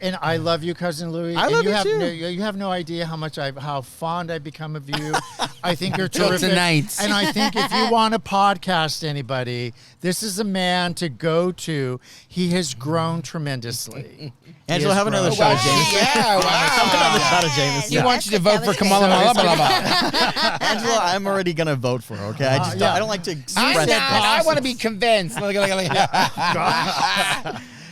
Speaker 2: And I love you, cousin Louis.
Speaker 3: I
Speaker 2: and
Speaker 3: love
Speaker 2: you
Speaker 3: you
Speaker 2: have
Speaker 3: too.
Speaker 2: you have no idea how fond I've become of you. I think you're
Speaker 4: Till
Speaker 2: terrific.
Speaker 4: tonight.
Speaker 2: And I think if you want to podcast anybody, this is a man to go to. He has grown tremendously.
Speaker 3: Angela, have another
Speaker 4: Oh,
Speaker 3: shot
Speaker 4: wow.
Speaker 3: of Jameson.
Speaker 4: Yeah.
Speaker 3: Have another
Speaker 4: Wow.
Speaker 3: shot of Jameson.
Speaker 4: He wants you to vote for Kamala Malala.
Speaker 3: Angela, I'm already gonna vote for her. Okay, I don't like to
Speaker 4: I'm
Speaker 3: express
Speaker 4: not.
Speaker 3: that.
Speaker 4: I want to be convinced.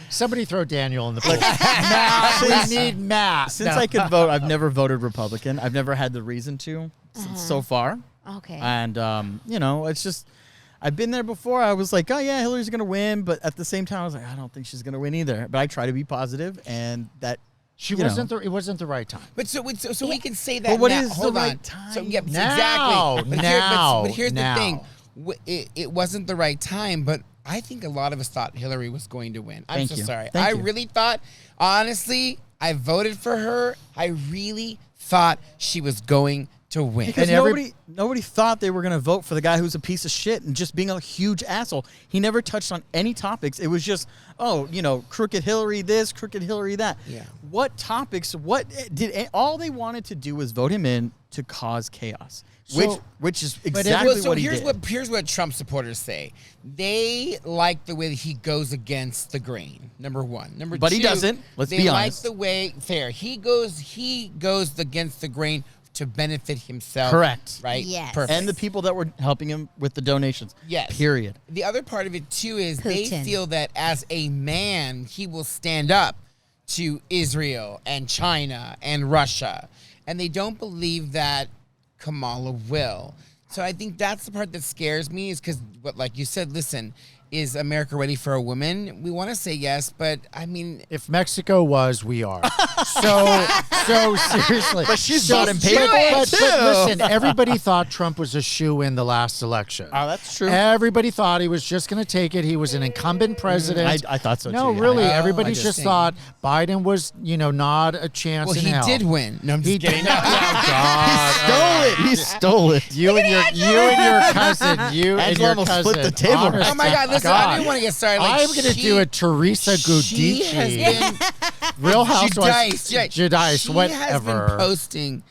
Speaker 2: Somebody throw Daniel in the pool. Matt, we need Matt.
Speaker 3: Since
Speaker 2: No.
Speaker 3: I could vote, I've never voted Republican. I've never had the reason to so far.
Speaker 1: Okay.
Speaker 3: And it's just I've been there before. I was like, oh yeah, Hillary's gonna win, but at the same time, I was like, I don't think she's gonna win either. But I try to be positive, and that
Speaker 2: It wasn't the right time.
Speaker 4: But so we can say that.
Speaker 3: But what
Speaker 4: now.
Speaker 3: is the
Speaker 4: Hold
Speaker 3: right
Speaker 4: on.
Speaker 3: time?
Speaker 4: So yeah,
Speaker 2: Now,
Speaker 4: exactly. But here's
Speaker 2: now.
Speaker 4: the thing. It wasn't the right time, but I think a lot of us thought Hillary was going to win. I'm
Speaker 3: Thank
Speaker 4: so
Speaker 3: you.
Speaker 4: sorry.
Speaker 3: Thank
Speaker 4: I
Speaker 3: you.
Speaker 4: really thought, honestly, I voted for her. I really thought she was going to win.
Speaker 3: Because
Speaker 2: And
Speaker 3: nobody thought they were going to vote for the guy who's a piece of shit and just being a huge asshole. He never touched on any topics. It was just, crooked Hillary this, crooked Hillary that.
Speaker 4: Yeah.
Speaker 3: What topics? All they wanted to do was vote him in to cause chaos,
Speaker 2: So-
Speaker 3: which is
Speaker 2: it
Speaker 3: exactly
Speaker 2: was-
Speaker 3: what he did.
Speaker 4: Here's what Trump supporters say. They like the way that he goes against the grain. Number one. Number
Speaker 3: But
Speaker 4: two,
Speaker 3: he doesn't. Let's
Speaker 4: they
Speaker 3: be
Speaker 4: like
Speaker 3: honest.
Speaker 4: the way he goes against the grain to benefit himself.
Speaker 3: Correct.
Speaker 4: Right?
Speaker 1: Yes.
Speaker 4: Perfect.
Speaker 3: And the people that were helping him with the donations.
Speaker 4: Yes.
Speaker 3: Period.
Speaker 4: The other part of it too is they
Speaker 1: Putin.
Speaker 4: feel that as a man, he will stand up to Israel and China and Russia. And they don't believe that Kamala will. So I think that's the part that scares me is because, like you said, listen, is America ready for a woman? We want to say yes, but I mean,
Speaker 2: If Mexico was, we are. So seriously.
Speaker 3: But she's
Speaker 2: So-
Speaker 3: bought and paid for it,
Speaker 2: but
Speaker 3: too.
Speaker 2: listen, everybody thought Trump was a shoe in the last election.
Speaker 3: Oh, that's true.
Speaker 2: Everybody thought he was just going to take it. He was an incumbent president.
Speaker 3: I thought so,
Speaker 2: No,
Speaker 3: too.
Speaker 2: really.
Speaker 4: Oh,
Speaker 2: Everybody just
Speaker 4: interesting.
Speaker 2: thought Biden was, not a chance
Speaker 4: well,
Speaker 2: in
Speaker 4: he
Speaker 2: hell.
Speaker 4: did win. No, I'm just
Speaker 2: He
Speaker 4: kidding.
Speaker 2: did. Oh, God.
Speaker 3: Stole it. He stole it.
Speaker 2: You and your cousin. You and
Speaker 3: Angela
Speaker 2: your
Speaker 3: almost
Speaker 2: cousin.
Speaker 3: flipped the table.
Speaker 2: Honest
Speaker 4: Oh my
Speaker 2: to
Speaker 4: God! Listen, I didn't want to get started. Like,
Speaker 2: I'm going to do a Teresa
Speaker 4: She has
Speaker 2: Gudici.
Speaker 4: been
Speaker 2: Real Housewives.
Speaker 4: Judice,
Speaker 2: Judice,
Speaker 4: she
Speaker 2: whatever.
Speaker 4: has been posting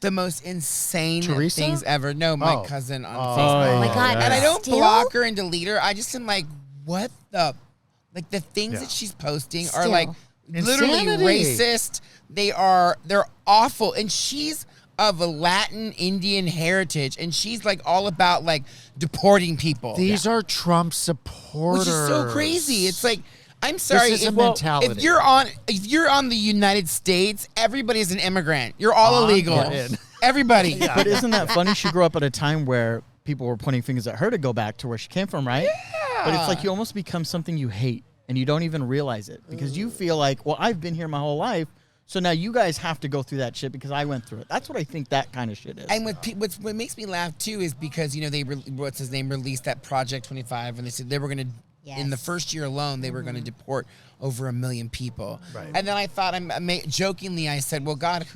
Speaker 4: the most insane
Speaker 2: Teresa?
Speaker 4: things ever. No, my
Speaker 2: Oh.
Speaker 4: cousin on
Speaker 2: Oh,
Speaker 4: Facebook.
Speaker 1: Oh my God.
Speaker 4: And I don't
Speaker 1: Still?
Speaker 4: block her and delete her. I just am like, what the? Like the things
Speaker 2: Yeah.
Speaker 4: that she's posting are
Speaker 1: Still.
Speaker 4: like literally
Speaker 2: Insanity.
Speaker 4: racist. They're awful. And she's of a Latin Indian heritage, and she's like all about like deporting people.
Speaker 2: These are Trump supporters.
Speaker 4: Which is so crazy. It's like, I'm sorry.
Speaker 2: is a
Speaker 4: if
Speaker 2: mentality.
Speaker 4: you're on the United States, everybody's an immigrant. You're all illegal.
Speaker 2: in.
Speaker 4: Everybody.
Speaker 3: But isn't that funny? She grew up at a time where people were pointing fingers at her to go back to where she came from, right? Yeah. But it's like you almost become something you hate, and you don't even realize it because you feel like, well, I've been here my whole life, so now you guys have to go through that shit because I went through it. That's what I think that kind of shit is.
Speaker 4: And what makes me laugh too is because they released that Project 25, and they said they were going to in the first year alone they were going to deport over 1 million people.
Speaker 2: Right.
Speaker 4: And then I thought, jokingly, I said, well, God,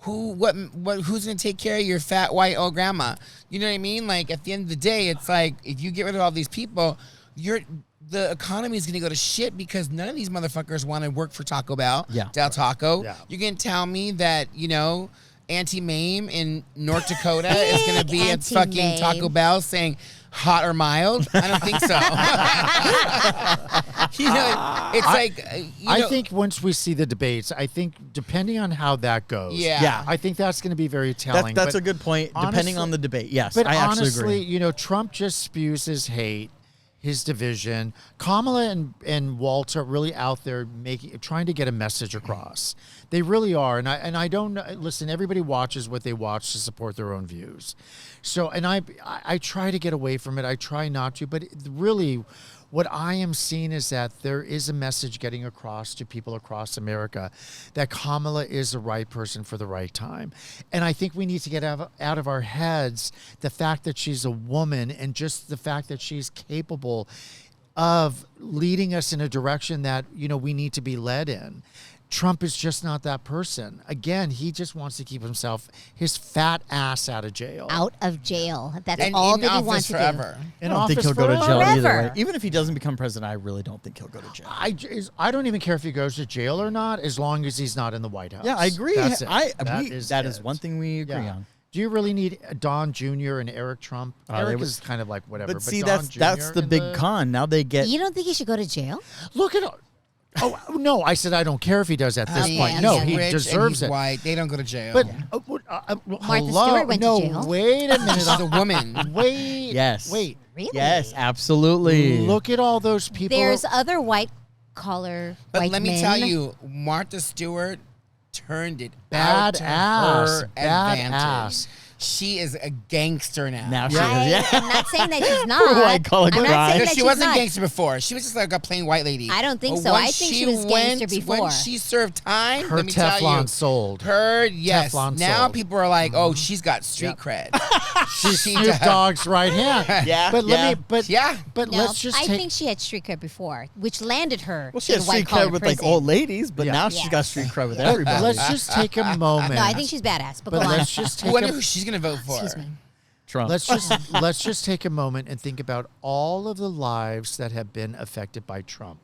Speaker 4: who's going to take care of your fat white old grandma? You know what I mean? Like at the end of the day, it's like if you get rid of all these people, the economy is going to go to shit because none of these motherfuckers want to work for Taco Bell, Del Taco.
Speaker 2: Yeah.
Speaker 4: You're going to tell me that, Auntie Mame in North Dakota is going to be at
Speaker 1: Auntie
Speaker 4: fucking
Speaker 1: Mame.
Speaker 4: Taco Bell saying hot or mild? I don't think so. It's like,
Speaker 2: I think once we see the debates, I think depending on how that goes,
Speaker 4: Yeah.
Speaker 2: I think that's going to be very telling.
Speaker 3: That's
Speaker 2: But
Speaker 3: a good point. Depending
Speaker 2: honestly-
Speaker 3: on the debate, yes,
Speaker 2: But
Speaker 3: I actually
Speaker 2: honestly,
Speaker 3: agree.
Speaker 2: Trump just spews his hate, his division. Kamala and Walter are really out there trying to get a message across. They really are, and I don't listen. Everybody watches what they watch to support their own views. So, and I try to get away from it. I try not to, but really, What I am seeing is that there is a message getting across to people across America that Kamala is the right person for the right time. And I think we need to get out of our heads the fact that she's a woman and just the fact that she's capable of leading us in a direction that, we need to be led in. Trump is just not that person. Again, he just wants to keep his fat ass out of jail.
Speaker 1: Out of jail. That's
Speaker 4: And
Speaker 1: all
Speaker 4: in
Speaker 1: that he
Speaker 4: office
Speaker 1: wants to
Speaker 4: forever.
Speaker 1: do.
Speaker 3: I don't think he'll go to jail either way.
Speaker 1: Forever.
Speaker 3: Even if he doesn't become president, I really don't think he'll go to jail.
Speaker 2: I don't even care if he goes to jail or not, as long as he's not in the White House.
Speaker 3: Yeah, I agree.
Speaker 2: That's it.
Speaker 3: That is one thing we agree on.
Speaker 2: Do you really need Don Jr. and Eric Trump? Eric
Speaker 3: was-
Speaker 2: is kind of like whatever.
Speaker 3: But see,
Speaker 2: Don
Speaker 3: that's
Speaker 2: Jr.
Speaker 3: the
Speaker 2: in
Speaker 3: big con. Now they get.
Speaker 1: You don't think he should go to jail?
Speaker 2: Look at. Oh no! I said I don't care if he does at this
Speaker 1: Yeah,
Speaker 2: point.
Speaker 1: yeah,
Speaker 2: No,
Speaker 1: yeah.
Speaker 2: he
Speaker 4: Rich
Speaker 2: deserves
Speaker 4: and he's
Speaker 2: it.
Speaker 4: white. They don't go to jail.
Speaker 2: But
Speaker 1: Martha
Speaker 2: hello?
Speaker 1: Stewart went to
Speaker 2: No,
Speaker 1: jail.
Speaker 2: wait a minute.
Speaker 4: she's a woman.
Speaker 2: Wait.
Speaker 3: Yes.
Speaker 2: Wait.
Speaker 1: Really?
Speaker 3: Yes, absolutely.
Speaker 2: Look at all those people.
Speaker 1: There's other white collar
Speaker 4: But
Speaker 1: white
Speaker 4: let me
Speaker 1: men.
Speaker 4: tell you, Martha Stewart turned it
Speaker 2: Bad
Speaker 4: out to
Speaker 2: ass.
Speaker 4: her
Speaker 2: Bad
Speaker 4: advantage.
Speaker 2: ass.
Speaker 4: She is a gangster now.
Speaker 3: Now she
Speaker 1: I
Speaker 3: is. Yeah.
Speaker 1: am not saying that she's not.
Speaker 3: white collar
Speaker 1: I'm not
Speaker 3: crime.
Speaker 1: saying
Speaker 4: No,
Speaker 1: that
Speaker 4: she
Speaker 1: she's
Speaker 4: wasn't
Speaker 1: not.
Speaker 4: gangster before. She was just like a plain white lady.
Speaker 1: I don't think
Speaker 4: But
Speaker 1: so. I
Speaker 4: once
Speaker 1: think she was gangster before.
Speaker 4: When she served time,
Speaker 2: Her
Speaker 4: let me tell
Speaker 2: Teflon
Speaker 4: you,
Speaker 2: sold.
Speaker 4: Her, yes.
Speaker 2: Teflon
Speaker 4: now
Speaker 2: sold.
Speaker 4: people are like, oh, she's got street cred.
Speaker 2: She's
Speaker 4: She
Speaker 2: Snoop
Speaker 4: does.
Speaker 2: Dogg's right hand.
Speaker 3: Yeah,
Speaker 2: But
Speaker 3: yeah.
Speaker 2: but
Speaker 1: No,
Speaker 2: let's just
Speaker 1: I
Speaker 2: take.
Speaker 1: think she had street cred before, which landed her
Speaker 3: Well, she
Speaker 1: in
Speaker 3: has
Speaker 1: white
Speaker 3: street
Speaker 1: collar
Speaker 3: cred with
Speaker 1: prison.
Speaker 3: like old ladies, but
Speaker 2: Yeah.
Speaker 3: now she's got
Speaker 1: Yes.
Speaker 3: street cred with
Speaker 2: But
Speaker 3: everybody.
Speaker 2: let's just take a moment.
Speaker 1: No, I think she's badass. But,
Speaker 2: But
Speaker 1: go on.
Speaker 2: let's just
Speaker 4: I
Speaker 2: take
Speaker 4: wonder
Speaker 2: a,
Speaker 4: who she's going to vote for.
Speaker 1: Excuse me.
Speaker 3: Trump.
Speaker 2: let's just take a moment and think about all of the lives that have been affected by Trump.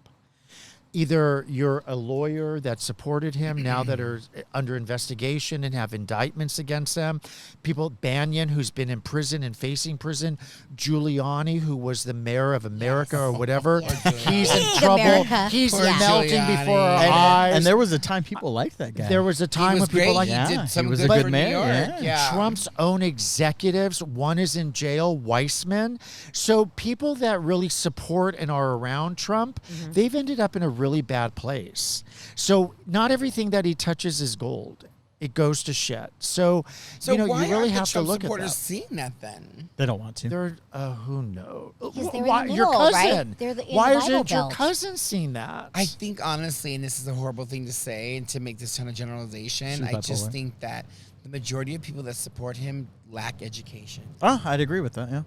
Speaker 2: Either you're a lawyer that supported him now that are under investigation and have indictments against them. People, Banyan, who's been in prison and facing prison. Giuliani, who was the mayor of America or whatever. He's in
Speaker 1: Big
Speaker 2: trouble.
Speaker 1: America.
Speaker 2: He's
Speaker 4: Poor
Speaker 2: melting
Speaker 4: Giuliani.
Speaker 2: before our
Speaker 3: and,
Speaker 2: eyes.
Speaker 3: and there was a time people liked that guy.
Speaker 2: There was a
Speaker 4: He
Speaker 2: time
Speaker 4: was
Speaker 2: when people
Speaker 4: great.
Speaker 2: like
Speaker 4: He
Speaker 3: Yeah,
Speaker 4: did some
Speaker 3: he was
Speaker 4: good
Speaker 3: a good
Speaker 4: for
Speaker 3: mayor,
Speaker 4: New York.
Speaker 3: yeah.
Speaker 2: Trump's own executives, one is in jail, Weissman. So people that really support and are around Trump, they've ended up in a really bad place. So not everything that he touches is gold. It goes to shit. So,
Speaker 4: So
Speaker 2: you
Speaker 4: why
Speaker 2: really
Speaker 4: aren't
Speaker 2: have
Speaker 4: the
Speaker 2: to
Speaker 4: Trump
Speaker 2: look at
Speaker 4: supporters
Speaker 2: that.
Speaker 4: seeing that then?
Speaker 3: They don't want to.
Speaker 2: They're who knows?
Speaker 1: Because they're in
Speaker 2: Why,
Speaker 1: the
Speaker 2: your
Speaker 1: middle, right?
Speaker 2: cousin?
Speaker 1: They're in
Speaker 2: Why
Speaker 1: the
Speaker 2: isn't
Speaker 1: Bible
Speaker 2: your
Speaker 1: Belt.
Speaker 2: cousin seen that?
Speaker 4: I think honestly, and this is a horrible thing to say, and to make this ton of generalization,
Speaker 3: She's
Speaker 4: I just
Speaker 3: bipolar.
Speaker 4: think that the majority of people that support him lack education,
Speaker 3: Oh, I'd agree with that. Yeah.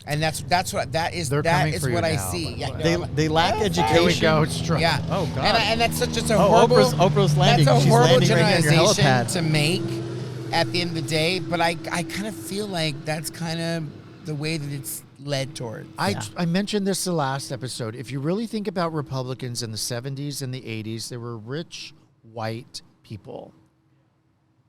Speaker 4: and that's what that is.
Speaker 2: They're
Speaker 4: that
Speaker 2: coming
Speaker 4: is
Speaker 2: for you
Speaker 4: what I
Speaker 2: now,
Speaker 4: see.
Speaker 2: by the
Speaker 4: Yeah,
Speaker 2: way.
Speaker 4: no,
Speaker 3: They lack education.
Speaker 2: Here we go. It's Trump.
Speaker 4: Yeah.
Speaker 3: Oh, God.
Speaker 4: And that's such just a
Speaker 3: Oh,
Speaker 4: horrible.
Speaker 3: Oprah's landing.
Speaker 4: That's a
Speaker 3: She's
Speaker 4: horrible
Speaker 3: landing right here on your
Speaker 4: generalization
Speaker 3: helipad.
Speaker 4: to make at the end of the day. But I kind of feel like that's kind of the way that it's led towards.
Speaker 2: I mentioned this the last episode. If you really think about Republicans in the 70s and the 80s, they were rich, white people.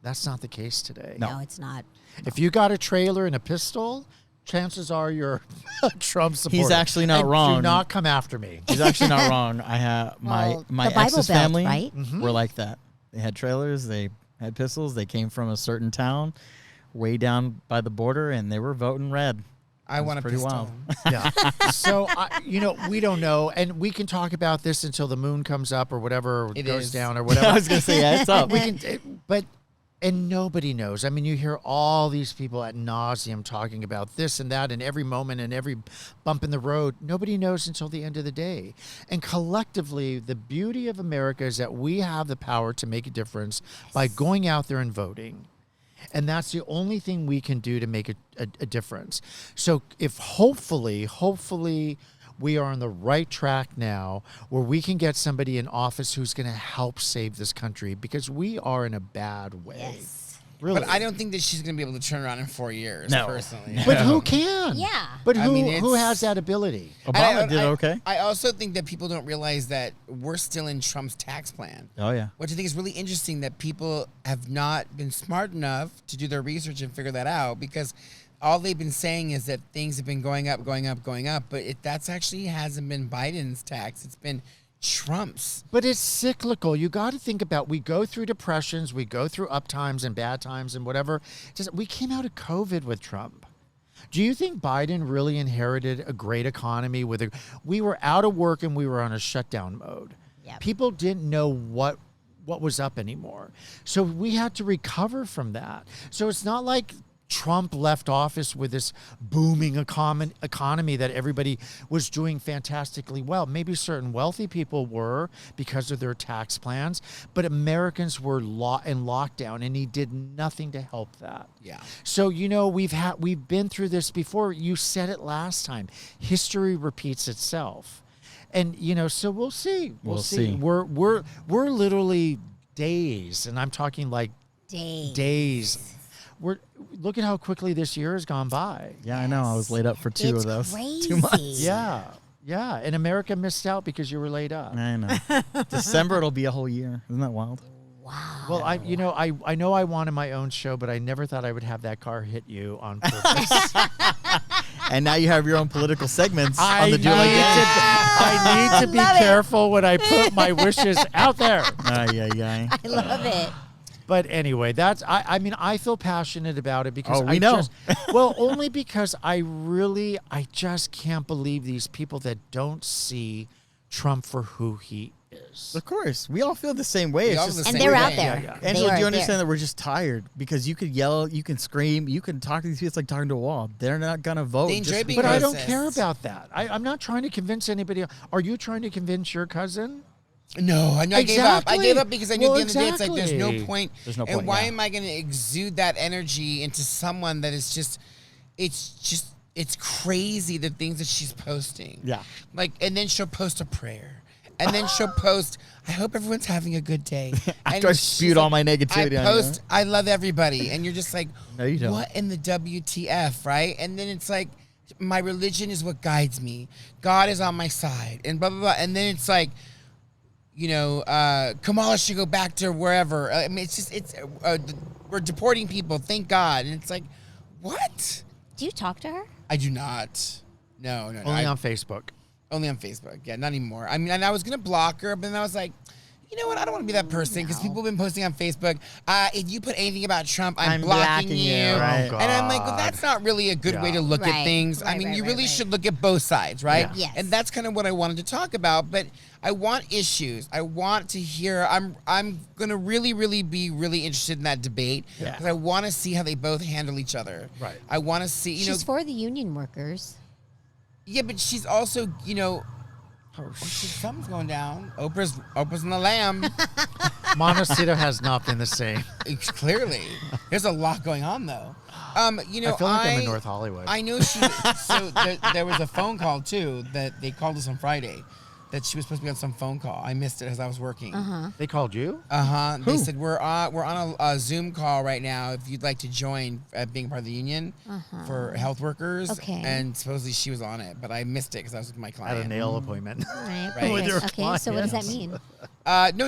Speaker 2: That's not the case today.
Speaker 1: No, it's not.
Speaker 2: If you got a trailer and a pistol, chances are you're a Trump supporter.
Speaker 3: He's actually not
Speaker 2: And
Speaker 3: wrong.
Speaker 2: Do not come after me.
Speaker 3: He's actually not wrong. I have
Speaker 1: Well,
Speaker 3: my
Speaker 1: the Bible
Speaker 3: ex's
Speaker 1: Belt,
Speaker 3: family
Speaker 1: right?
Speaker 3: were like that. They had trailers. They had pistols. They came from a certain town, way down by the border, and they were voting red.
Speaker 4: I want a
Speaker 3: pretty
Speaker 4: pistol.
Speaker 3: wild.
Speaker 2: Yeah. So, we don't know. And we can talk about this until the moon comes up or whatever, or
Speaker 4: It
Speaker 2: goes
Speaker 4: is.
Speaker 2: down or
Speaker 3: I
Speaker 2: whatever.
Speaker 3: was gonna say, yeah, it's up.
Speaker 2: we can, and nobody knows. I mean, you hear all these people ad nauseum talking about this and that and every moment and every bump in the road. Nobody knows until the end of the day. And collectively, the beauty of America is that we have the power to make a difference by going out there and voting. And that's the only thing we can do to make a difference. So if hopefully we are on the right track now where we can get somebody in office who's going to help save this country, because we are in a bad way.
Speaker 1: Yes.
Speaker 2: Really.
Speaker 4: But I don't think that she's going to be able to turn around in 4 years,
Speaker 3: No.
Speaker 4: personally.
Speaker 2: But who can?
Speaker 1: Yeah.
Speaker 2: But
Speaker 4: I
Speaker 2: who
Speaker 4: mean,
Speaker 2: who
Speaker 4: it's-
Speaker 2: has that ability?
Speaker 3: Obama did okay.
Speaker 4: I also think that people don't realize that we're still in Trump's tax plan.
Speaker 3: Oh yeah.
Speaker 4: Which I think is really interesting that people have not been smart enough to do their research and figure that out, because all they've been saying is that things have been going up, but that's actually hasn't been Biden's tax. It's been Trump's.
Speaker 2: But it's cyclical. You got to think about, we go through depressions, we go through up times and bad times and whatever. We came out of COVID with Trump. Do you think Biden really inherited a great economy we were out of work and we were on a shutdown mode?
Speaker 1: Yep.
Speaker 2: People didn't know what was up anymore. So we had to recover from that. So it's not like Trump left office with this booming economy that everybody was doing fantastically well. Maybe certain wealthy people were because of their tax plans, but Americans were in lockdown, and he did nothing to help that.
Speaker 4: Yeah.
Speaker 2: So, we've been through this before. You said it last time. History repeats itself. And, so we'll see. We'll see. We're literally days, and I'm talking like days. Look at how quickly this year has gone by.
Speaker 3: Yeah, I know. I was laid up for two of those.
Speaker 1: Crazy.
Speaker 3: 2 months.
Speaker 2: Yeah. And America missed out because you were laid up.
Speaker 3: I know. December, it'll be a whole year. Isn't that wild?
Speaker 1: Wow.
Speaker 2: Well, I know I wanted my own show, but I never thought I would have that car hit you on purpose.
Speaker 3: And now you have your own political segments on the Do It
Speaker 2: I
Speaker 3: Again.
Speaker 2: need to be careful when I put my wishes out there.
Speaker 3: Yeah.
Speaker 1: I love it.
Speaker 2: But anyway, I feel passionate about it because
Speaker 3: we know.
Speaker 2: Only because I just can't believe these people that don't see Trump for who he is.
Speaker 3: Of course. We all feel the same way.
Speaker 1: And they're out there.
Speaker 2: Yeah.
Speaker 3: Angelo, do you understand that we're just tired? Because you could yell, you can scream, you can talk to these people. It's like talking to a wall. They're not going to vote.
Speaker 4: They enjoy being
Speaker 2: But I don't
Speaker 4: racist.
Speaker 2: care about that. I'm not trying to convince anybody. Are you trying to convince your cousin?
Speaker 4: No, I gave up. I gave up because I knew
Speaker 2: Well,
Speaker 4: at the end of the day, it's like there's no point.
Speaker 3: There's no
Speaker 4: And
Speaker 3: point,
Speaker 4: why
Speaker 3: yeah.
Speaker 4: am I going to exude that energy into someone that is it's crazy the things that she's posting.
Speaker 3: Yeah.
Speaker 4: Like, and then she'll post a prayer. And then she'll post, I hope everyone's having a good day.
Speaker 3: After I spewed all my negativity
Speaker 4: I
Speaker 3: on you.
Speaker 4: post, I love everybody. And you're just like,
Speaker 3: No, you don't.
Speaker 4: what in the WTF, right? And then it's like, my religion is what guides me. God is on my side. And blah, blah, blah. And then it's like, Kamala should go back to wherever. I mean, we're deporting people. Thank God. And it's like, what?
Speaker 1: Do you talk to her?
Speaker 4: I do not. No.
Speaker 2: Only on Facebook.
Speaker 4: Only on Facebook. Yeah, not anymore. I mean, and I was going to block her, but then I was like, you know what? I don't want to be that person because people have been posting on Facebook. If you put anything about Trump, I'm blocking you.
Speaker 3: Right.
Speaker 2: Oh,
Speaker 4: And I'm like, well,
Speaker 2: God.
Speaker 4: that's not really a good way to look at
Speaker 1: Right.
Speaker 4: things. I
Speaker 1: Right,
Speaker 4: mean,
Speaker 1: right,
Speaker 4: you
Speaker 1: right,
Speaker 4: really
Speaker 1: right.
Speaker 4: should look at both sides, right?
Speaker 2: Yeah.
Speaker 1: Yes.
Speaker 4: And that's kind of what I wanted to talk about. But I want issues. I want to hear. I'm going to really be really interested in that debate because I want to see how they both handle each other.
Speaker 2: Right.
Speaker 4: I want to see.
Speaker 1: She's for the union workers.
Speaker 4: Yeah, but she's also, something's going down. Oprah's in the lamb.
Speaker 2: Montecito has not been the same.
Speaker 4: Clearly, there's a lot going on though.
Speaker 2: I feel like I'm in North Hollywood.
Speaker 4: I know she. So there was a phone call too that they called us on Friday, that she was supposed to be on some phone call. I missed it as I was working.
Speaker 2: They called you?
Speaker 4: They said we're on a Zoom call right now. If you'd like to join being part of the union for health workers.
Speaker 1: Okay.
Speaker 4: And supposedly she was on it, but I missed it because I was with my
Speaker 2: At
Speaker 4: client.
Speaker 2: a nail appointment.
Speaker 1: Right.
Speaker 4: Right. With
Speaker 2: your
Speaker 1: Okay, so what does that
Speaker 2: clients.
Speaker 1: mean?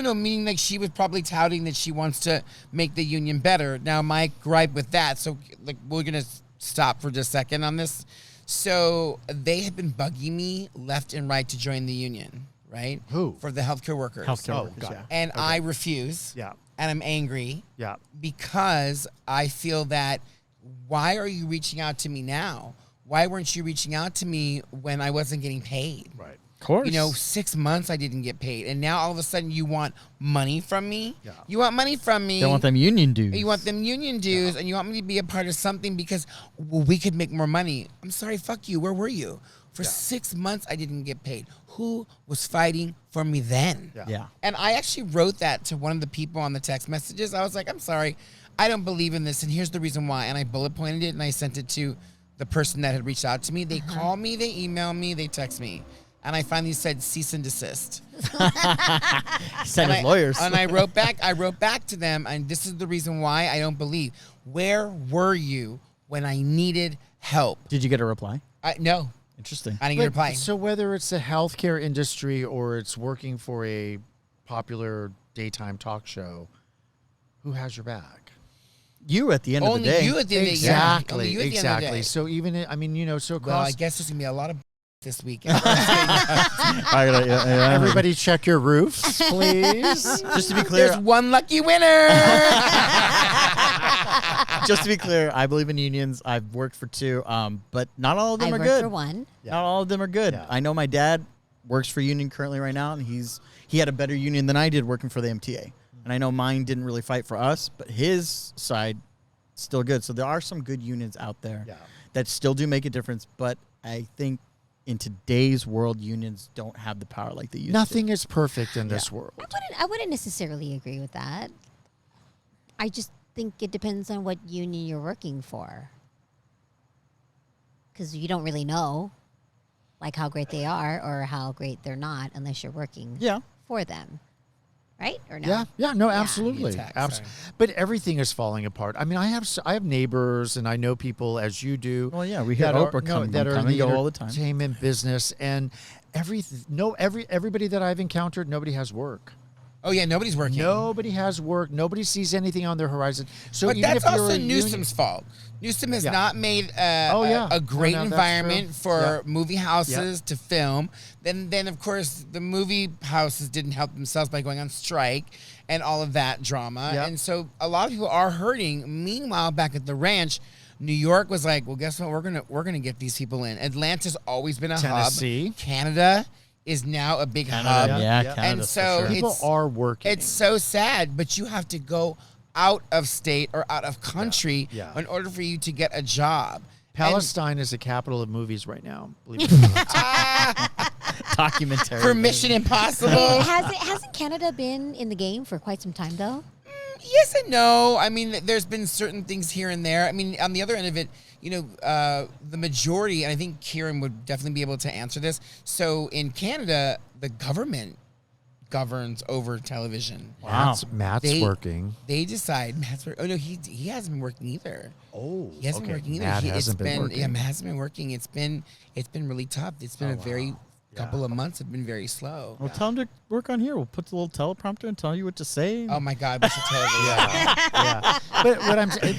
Speaker 4: No, meaning like she was probably touting that she wants to make the union better. Now, my gripe with that, so like we're going to stop for just a second on this. So they have been bugging me left and right to join the union, right?
Speaker 2: Who?
Speaker 4: For the healthcare workers.
Speaker 3: Healthcare
Speaker 2: Oh,
Speaker 3: workers,
Speaker 2: got
Speaker 3: yeah.
Speaker 2: it.
Speaker 4: And I refuse.
Speaker 2: Yeah.
Speaker 4: And I'm angry
Speaker 2: Yeah.
Speaker 4: because I feel that why are you reaching out to me now? Why weren't you reaching out to me when I wasn't getting paid?
Speaker 2: Right.
Speaker 3: Of course.
Speaker 4: 6 months I didn't get paid. And now all of a sudden you want money from me?
Speaker 2: Yeah.
Speaker 4: You want money from me.
Speaker 3: They want them union dues.
Speaker 4: You want them union dues, and you want me to be a part of something because we could make more money. I'm sorry, fuck you. Where were you? For 6 months, I didn't get paid. Who was fighting for me then?
Speaker 3: Yeah.
Speaker 4: And I actually wrote that to one of the people on the text messages. I was like, I'm sorry, I don't believe in this, and here's the reason why. And I bullet pointed it, and I sent it to the person that had reached out to me. They call me, they email me, they text me. And I finally said cease and desist.
Speaker 3: Send
Speaker 4: And
Speaker 3: his lawyers.
Speaker 4: And I wrote back to them, and this is the reason why I don't believe. Where were you when I needed help?
Speaker 3: Did you get a reply?
Speaker 4: No,
Speaker 3: Interesting.
Speaker 4: I didn't get a reply.
Speaker 2: So whether it's the healthcare industry or it's working for a popular daytime talk show, who has your back?
Speaker 3: You at the end of
Speaker 4: Only
Speaker 3: the day.
Speaker 4: you at the end of the day.
Speaker 2: Exactly.
Speaker 4: Only you at the end of the
Speaker 2: Exactly.
Speaker 4: day.
Speaker 2: So even so
Speaker 4: Well, I
Speaker 2: across
Speaker 4: guess there's gonna be a lot of this weekend.
Speaker 2: everybody check your roofs, please.
Speaker 3: Just to be clear,
Speaker 4: There's one lucky winner.
Speaker 3: just to be clear, I believe in unions. I've worked for two, but not all of them
Speaker 1: I
Speaker 3: are
Speaker 1: worked
Speaker 3: good.
Speaker 1: for one.
Speaker 3: Not all of them are good.
Speaker 2: Yeah.
Speaker 3: I know my dad works for union currently right now, and he had a better union than I did working for the MTA. And I know mine didn't really fight for us, but his side still good. So there are some good unions out there
Speaker 2: Yeah.
Speaker 3: that still do make a difference. But I think in today's world, unions don't have the power like they used
Speaker 2: Nothing
Speaker 3: to.
Speaker 2: is perfect in this world.
Speaker 1: I wouldn't necessarily agree with that. I just think it depends on what union you're working for. Because you don't really know, like, how great they are or how great they're not unless you're working for them. Right? Or no?
Speaker 2: Yeah, no, absolutely.
Speaker 4: Attack, sorry.
Speaker 2: But everything is falling apart. I mean, I have neighbors and I know people as you do.
Speaker 3: Well, yeah, we hear
Speaker 2: that are-
Speaker 3: Oprah come
Speaker 2: that are in
Speaker 3: and
Speaker 2: the
Speaker 3: go all the time.
Speaker 2: entertainment business, and everybody that I've encountered, nobody has work.
Speaker 4: Oh yeah, nobody's working.
Speaker 2: Nobody has work. Nobody sees anything on their horizon. So
Speaker 4: But
Speaker 2: even
Speaker 4: that's
Speaker 2: if you're
Speaker 4: also
Speaker 2: a
Speaker 4: Newsom's fault. Newsom has
Speaker 2: Yeah.
Speaker 4: not made
Speaker 2: yeah.
Speaker 4: a great
Speaker 2: No, that's
Speaker 4: environment
Speaker 2: true.
Speaker 4: for
Speaker 2: Yeah.
Speaker 4: movie houses to film. Then of course the movie houses didn't help themselves by going on strike and all of that drama.
Speaker 2: Yeah.
Speaker 4: And so a lot of people are hurting. Meanwhile, back at the ranch, New York was like, well, guess what? We're gonna get these people in. Atlanta's always been a
Speaker 2: Tennessee.
Speaker 4: hub. Canada is now a big hub.
Speaker 3: Yeah,
Speaker 2: Yeah.
Speaker 3: Canada's
Speaker 4: And
Speaker 3: for
Speaker 4: so
Speaker 3: sure.
Speaker 2: people
Speaker 4: it's-
Speaker 2: are working.
Speaker 4: It's so sad, but you have to go out of state or out of country
Speaker 2: Yeah.
Speaker 4: in order for you to get a job.
Speaker 2: Palestine is the capital of movies right now. Believe it or not.
Speaker 3: documentary.
Speaker 4: For Mission Impossible.
Speaker 1: Hasn't Canada been in the game for quite some time, though?
Speaker 4: Yes and no. I mean, there's been certain things here and there. I mean, on the other end of it, the majority, and I think Kieran would definitely be able to answer this. So in Canada, the government governs over television.
Speaker 3: Wow.
Speaker 2: Matt's
Speaker 4: They-
Speaker 2: working.
Speaker 4: They decide. Oh no, he hasn't been working either.
Speaker 2: Oh,
Speaker 4: He hasn't been working either.
Speaker 2: Matt
Speaker 4: It's
Speaker 2: hasn't been working.
Speaker 4: Yeah, Matt hasn't been working. It's been really tough. It's been a very couple of months have been very slow.
Speaker 3: Well, tell him to work on here. We'll put the little teleprompter and tell you what to say.
Speaker 4: Oh my God, we should tell it.
Speaker 2: Yeah. But what I'm saying,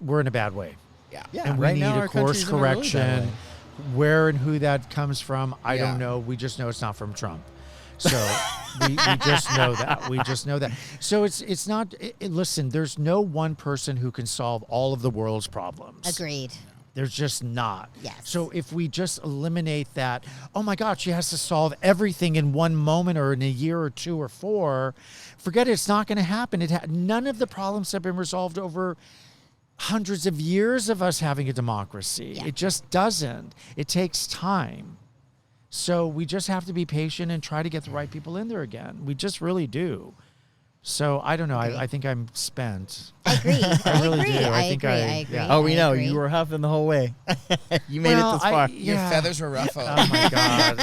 Speaker 2: we're in a bad way.
Speaker 4: Yeah.
Speaker 3: Yeah,
Speaker 2: And we
Speaker 3: right
Speaker 2: need
Speaker 3: now
Speaker 2: a
Speaker 3: our
Speaker 2: course
Speaker 3: country's in a really bad
Speaker 2: correction.
Speaker 3: way.
Speaker 2: Where and who that comes from, I
Speaker 4: Yeah.
Speaker 2: don't know. We just know it's not from Trump. So we just know that. We just know that. So it's not. Listen, there's no one person who can solve all of the world's problems.
Speaker 1: Agreed.
Speaker 2: There's just not.
Speaker 1: Yes.
Speaker 2: So if we just eliminate that, oh my God, she has to solve everything in one moment or in a year or two or four, forget it. It's not going to happen. None of the problems have been resolved over hundreds of years of us having a democracy.
Speaker 1: Yeah.
Speaker 2: It just doesn't. It takes time. So we just have to be patient and try to get the right people in there again. We just really do. So I don't know. I think I'm spent.
Speaker 1: I agree.
Speaker 2: I really
Speaker 1: agree.
Speaker 2: do. I
Speaker 1: I
Speaker 2: think
Speaker 1: agree.
Speaker 2: I-
Speaker 1: I agree.
Speaker 2: yeah.
Speaker 3: Oh, we
Speaker 1: I
Speaker 3: know.
Speaker 1: agree.
Speaker 3: You were huffing the whole way. You made
Speaker 2: Well,
Speaker 3: it this far.
Speaker 4: Your feathers were ruffled.
Speaker 2: Oh my God.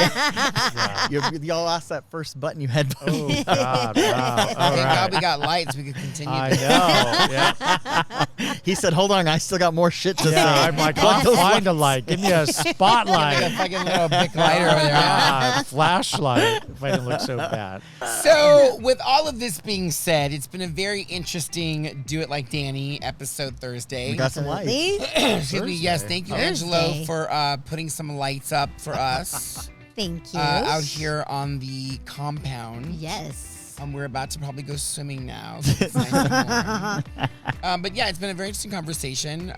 Speaker 2: Yeah.
Speaker 3: Y'all lost that first button you had.
Speaker 2: Oh God. Wow. All
Speaker 4: Thank
Speaker 2: right.
Speaker 4: God we got lights. We could continue.
Speaker 2: I know. Yeah.
Speaker 3: He said, hold on. I still got more shit to
Speaker 2: Yeah.
Speaker 3: say.
Speaker 2: I'm like, I'll find a light. Give me a
Speaker 4: Like a
Speaker 2: spotlight.
Speaker 4: fucking little big lighter over there.
Speaker 2: Ah, flashlight. If I didn't look so bad.
Speaker 4: So, with all of this being said, it's been a very interesting Do It Like Danny episode Thursday.
Speaker 3: We got some lights.
Speaker 1: Absolutely.
Speaker 4: Excuse me. Yes, thank you, Angelo,
Speaker 1: Thursday.
Speaker 4: for putting some lights up for us
Speaker 1: Thank you.
Speaker 4: out here on the compound.
Speaker 1: Yes.
Speaker 4: We're about to probably go swimming now. It's 9 in the morning. But yeah, it's been a very interesting conversation.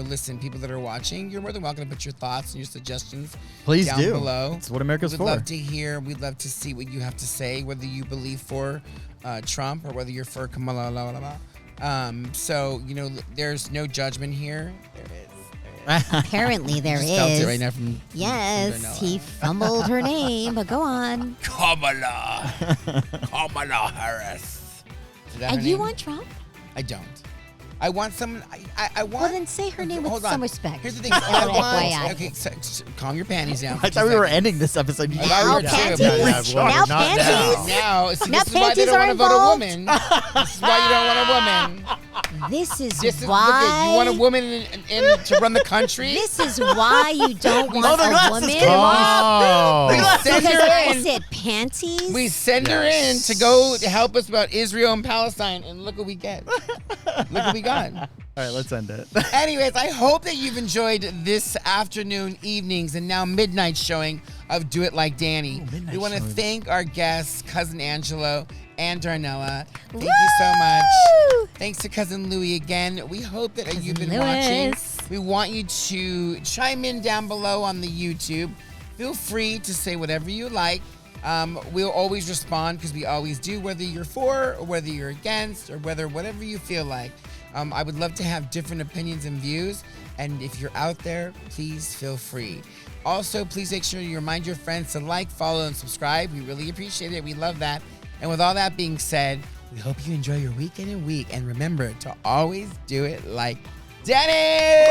Speaker 4: Listen, people that are watching, you're more than welcome to put your thoughts and your suggestions
Speaker 3: Please
Speaker 4: down
Speaker 3: do.
Speaker 4: below.
Speaker 3: That's what America's
Speaker 4: We'd
Speaker 3: for.
Speaker 4: love to hear. We'd love to see what you have to say, whether you believe for Trump or whether you're for Kamala. Blah, blah, blah. So, there's no judgment here. There is.
Speaker 1: Apparently there
Speaker 4: Just felt
Speaker 1: is.
Speaker 4: it right now from
Speaker 1: Yes,
Speaker 4: Darnella.
Speaker 1: he fumbled her name, but go on.
Speaker 4: Kamala Harris. Is that her
Speaker 1: And you
Speaker 4: name?
Speaker 1: want Trump?
Speaker 4: I don't. I want someone. I want.
Speaker 1: Well, then say her name with
Speaker 4: Hold on.
Speaker 1: some respect.
Speaker 4: Here's the thing. I
Speaker 1: FYI.
Speaker 4: want. Okay, so calm your panties down.
Speaker 3: I thought we were ending this episode. You
Speaker 4: I thought we were
Speaker 1: Now
Speaker 4: too,
Speaker 1: panties?
Speaker 4: but-
Speaker 2: well,
Speaker 1: Now
Speaker 2: not
Speaker 1: panties?
Speaker 4: Now, see,
Speaker 1: Now
Speaker 4: this is why they
Speaker 1: panties
Speaker 4: don't
Speaker 1: are
Speaker 4: want to vote a
Speaker 1: involved?
Speaker 4: woman. This is why you don't want a woman.
Speaker 1: This is
Speaker 4: This is
Speaker 1: why.
Speaker 4: look at, you want a woman in to run the country.
Speaker 1: This is why you don't want
Speaker 3: the
Speaker 1: a
Speaker 3: glasses
Speaker 1: woman.
Speaker 3: came
Speaker 2: Oh.
Speaker 4: we send
Speaker 1: Because
Speaker 4: her
Speaker 1: I
Speaker 4: in.
Speaker 1: said panties.
Speaker 4: We send her in to go to help us about Israel and Palestine, and look what we get. Look what we got.
Speaker 3: All right, let's end it.
Speaker 4: Anyways, I hope that you've enjoyed this afternoon, evenings, and now midnight showing of Do It Like Danny.
Speaker 3: midnight
Speaker 4: We want to
Speaker 3: showing.
Speaker 4: thank our guests, Cousin Angelo and Darnella. Thank you so much.
Speaker 1: Woo!
Speaker 4: Thanks to Cousin Louie again. We hope that you've been
Speaker 1: Louis.
Speaker 4: watching. We want you to chime in down below on the YouTube. Feel free to say whatever you like. We'll always respond because we always do, whether you're for or whether you're against or whatever you feel like. I would love to have different opinions and views. And if you're out there, please feel free. Also, please make sure you remind your friends to like, follow, and subscribe. We really appreciate it. We love that. And with all that being said, we hope you enjoy your weekend and week. And remember to always do it like Denny!